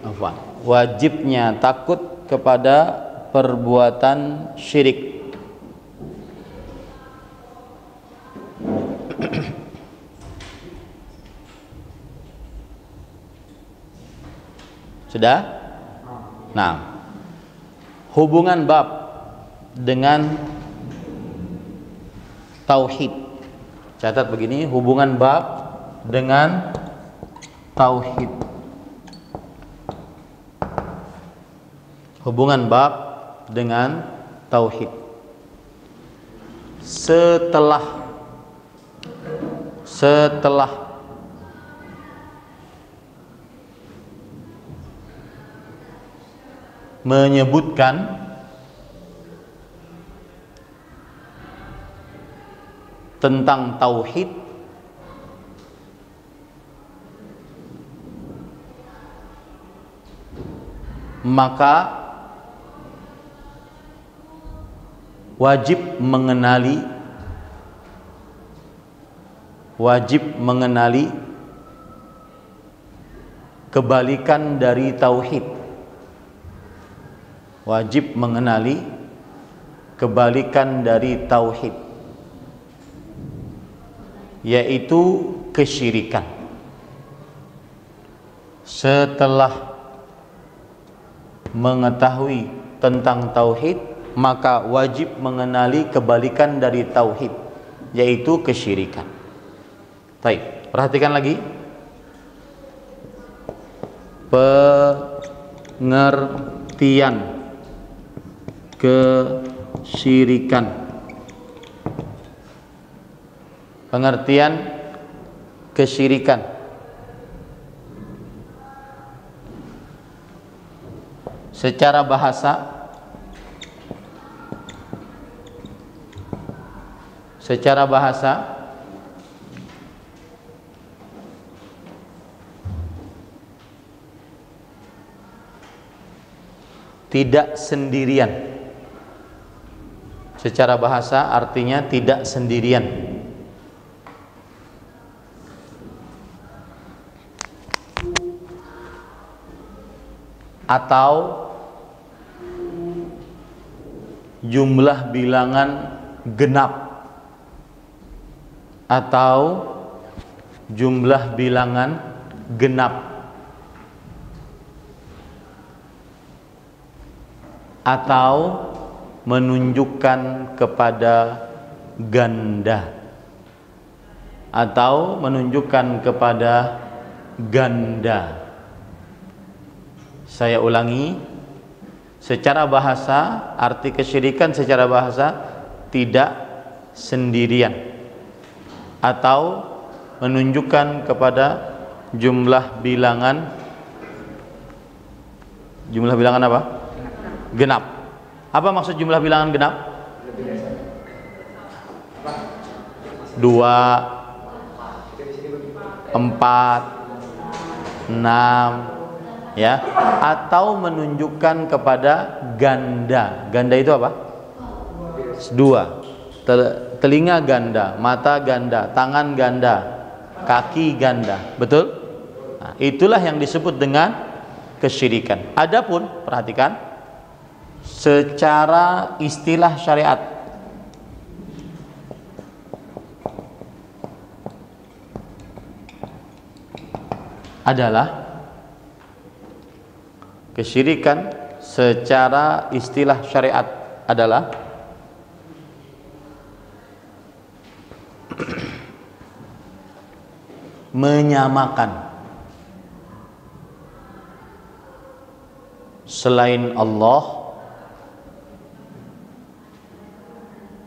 Wajibnya takut kepada perbuatan syirik. Sudah? Nah, hubungan bab dengan tauhid. Catat begini, hubungan bab dengan tauhid. Hubungan bab dengan tauhid. Setelah menyebutkan tentang tauhid, maka wajib mengenali kebalikan dari tauhid. Wajib mengenali kebalikan dari tauhid, yaitu kesyirikan. Setelah mengetahui tentang tauhid, maka wajib mengenali kebalikan dari tauhid, yaitu kesyirikan. Baik, perhatikan lagi. Pengertian kesyirikan. Pengertian kesyirikan. Secara bahasa tidak sendirian. Secara bahasa artinya tidak sendirian. Atau jumlah bilangan genap, atau jumlah bilangan genap, atau menunjukkan kepada ganda, atau menunjukkan kepada ganda. Saya ulangi, secara bahasa arti kesyirikan secara bahasa tidak sendirian, atau menunjukkan kepada jumlah bilangan apa? Genap. Apa maksud jumlah bilangan genap? 2, 4, 6, ya, atau menunjukkan kepada ganda. Ganda itu apa? 2. Telinga ganda, mata ganda, tangan ganda, kaki ganda. Betul? Nah, itulah yang disebut dengan kesyirikan. Adapun perhatikan, secara istilah syariat adalah kesyirikan secara istilah syariat adalah menyamakan selain Allah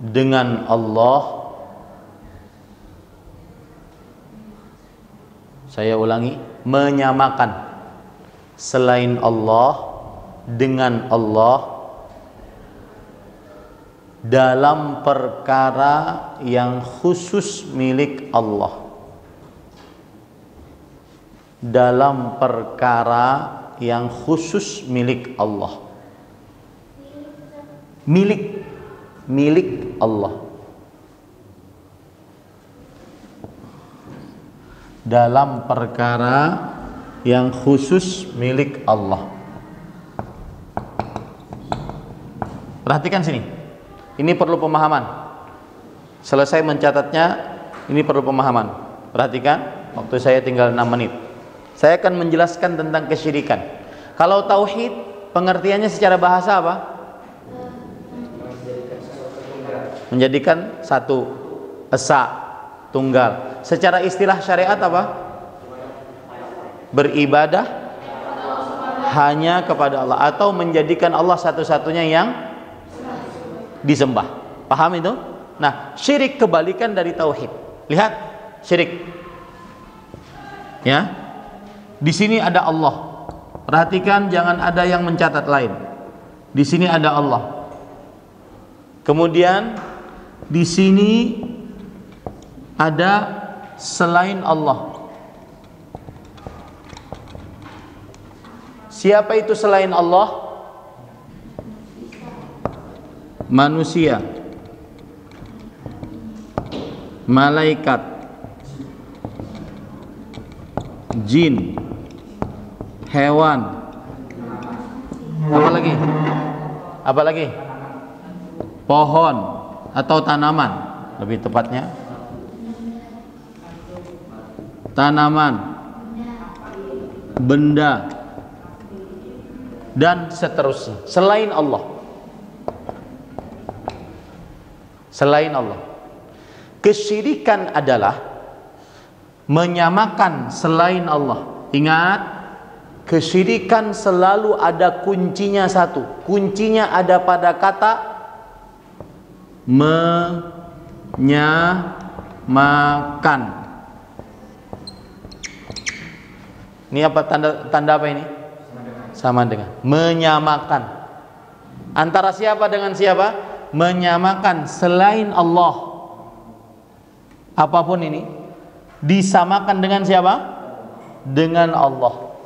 dengan Allah. Saya ulangi, menyamakan selain Allah dengan Allah dalam perkara yang khusus milik Allah. Dalam perkara yang khusus milik Allah. Milik Allah. Dalam perkara yang khusus milik Allah. Perhatikan sini. Ini perlu pemahaman. Selesai mencatatnya, ini perlu pemahaman. Perhatikan, waktu saya tinggal 6 menit. Saya akan menjelaskan tentang kesyirikan. Kalau tauhid, pengertiannya secara bahasa apa? Menjadikan satu, esa, tunggal. Secara istilah syariat apa? Beribadah hanya kepada Allah, atau menjadikan Allah satu-satunya yang disembah. Paham itu? Nah, syirik kebalikan dari tauhid. Lihat, syirik. Ya. Di sini ada Allah. Perhatikan, jangan ada yang mencatat lain. Di sini ada Allah. Kemudian di sini ada selain Allah. Siapa itu selain Allah? Manusia, malaikat, jin, hewan, apa lagi? Apa lagi? Pohon atau tanaman, lebih tepatnya tanaman, benda, dan seterusnya selain Allah. Selain Allah. Kesyirikan adalah menyamakan selain Allah. Ingat, kesyirikan selalu ada kuncinya satu. Kuncinya ada pada kata menyamakan. Ini apa tanda apa ini? Sama dengan menyamakan. Antara siapa dengan siapa? Menyamakan selain Allah. Apapun ini disamakan dengan siapa? Dengan Allah.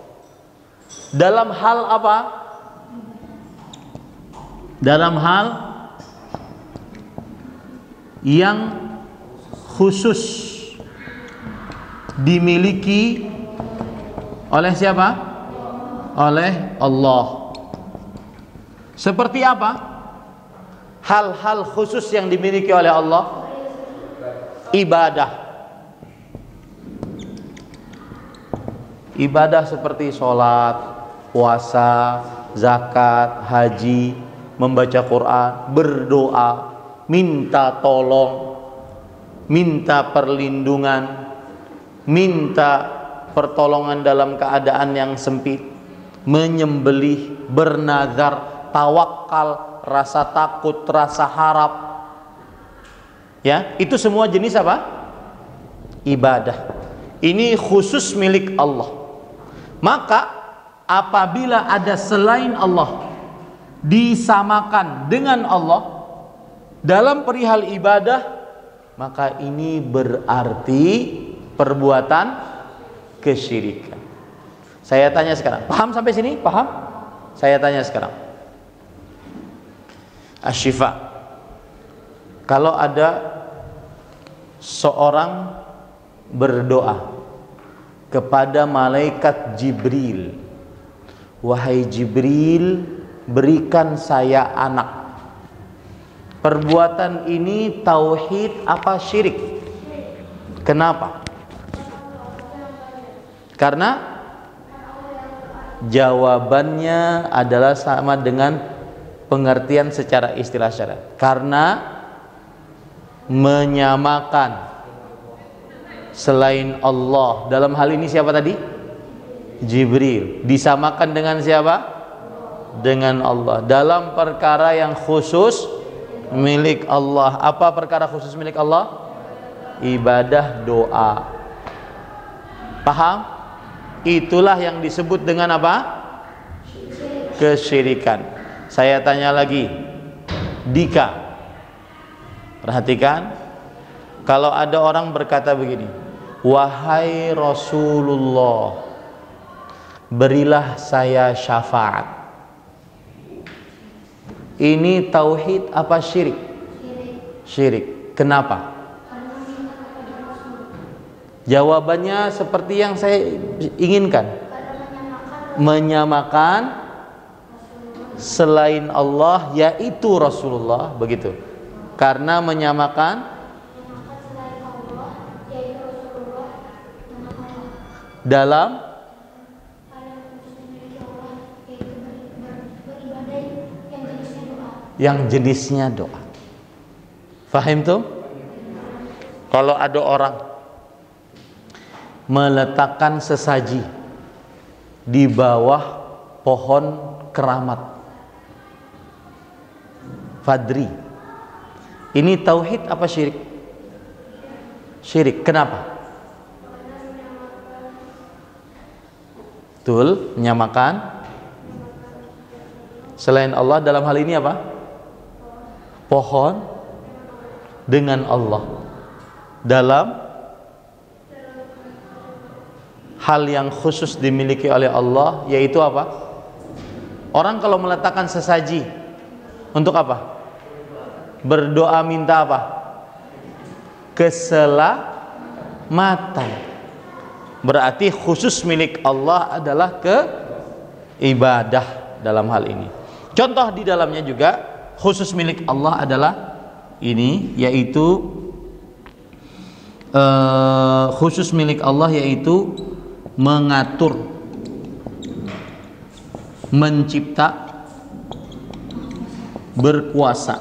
Dalam hal apa? Dalam hal yang khusus dimiliki oleh siapa? Oleh Allah. Seperti apa? Hal-hal khusus yang dimiliki oleh Allah. Ibadah. Ibadah seperti sholat, puasa, zakat, haji, membaca Quran, berdoa, minta tolong, minta perlindungan, minta pertolongan dalam keadaan yang sempit, menyembelih, bernazar, tawakal, rasa takut, rasa harap. Ya, itu semua jenis apa? Ibadah. Ini khusus milik Allah. Maka apabila ada selain Allah disamakan dengan Allah dalam perihal ibadah, maka ini berarti perbuatan kesyirikan. Saya tanya sekarang, paham sampai sini? Paham? Saya tanya sekarang, Asyifa, kalau ada seorang berdoa kepada malaikat Jibril, wahai Jibril, berikan saya anak. Perbuatan ini tauhid apa syirik? Kenapa? Karena jawabannya adalah sama dengan pengertian secara istilah syariat. Karena menyamakan selain Allah. Dalam hal ini siapa tadi? Jibril. Disamakan dengan siapa? Dengan Allah. Dalam perkara yang khusus milik Allah. Apa perkara khusus milik Allah? Ibadah, doa. Paham? Itulah yang disebut dengan apa? Kesyirikan. Saya tanya lagi, Dika, perhatikan, kalau ada orang berkata begini, wahai Rasulullah, berilah saya syafaat. Ini tauhid apa syirik? Syirik. Kenapa? Jawabannya seperti yang saya inginkan. Menyamakan selain Allah, yaitu Rasulullah, begitu. Karena menyamakan dalam yang jenisnya doa. Fahim tuh? Kalau ada orang meletakkan sesaji di bawah pohon keramat Fadri, ini tauhid apa syirik? Syirik. Kenapa? Betul, menyamakan selain Allah. Dalam hal ini apa? Pohon dengan Allah. Dalam hal yang khusus dimiliki oleh Allah, yaitu apa? Orang kalau meletakkan sesaji untuk apa? Berdoa minta apa? Keselamatan. Berarti khusus milik Allah adalah ibadah dalam hal ini. Contoh di dalamnya juga khusus milik Allah adalah ini, yaitu khusus milik Allah yaitu mengatur, mencipta, berkuasa.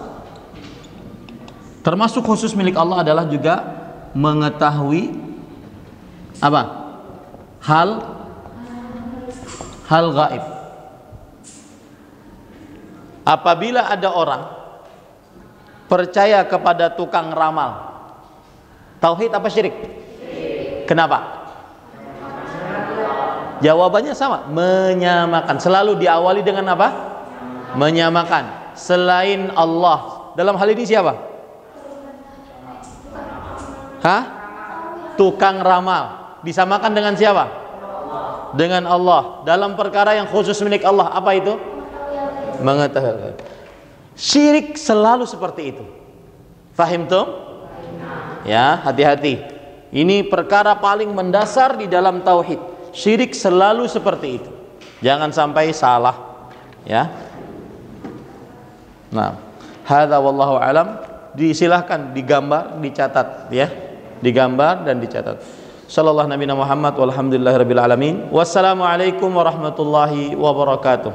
Termasuk khusus milik Allah adalah juga mengetahui apa? Hal gaib. Apabila ada orang percaya kepada tukang ramal, tauhid apa syirik? Kenapa? Jawabannya sama, menyamakan. Selalu diawali dengan apa? Menyamakan. Selain Allah. Dalam hal ini siapa? Hah? Tukang ramal. Disamakan dengan siapa? Dengan Allah. Dalam perkara yang khusus milik Allah, apa itu? Mengetahui. Syirik selalu seperti itu. Fahim tuh? Ya, hati-hati. Ini perkara paling mendasar di dalam tauhid. Syirik selalu seperti itu. Jangan sampai salah. Ya. Nah, hadza wallahu alam. Disilahkan digambar, dicatat ya. Digambar dan dicatat. Sallallahu Nabi Muhammad walhamdulillahirabbil alamin. Wassalamualaikum warahmatullahi wabarakatuh.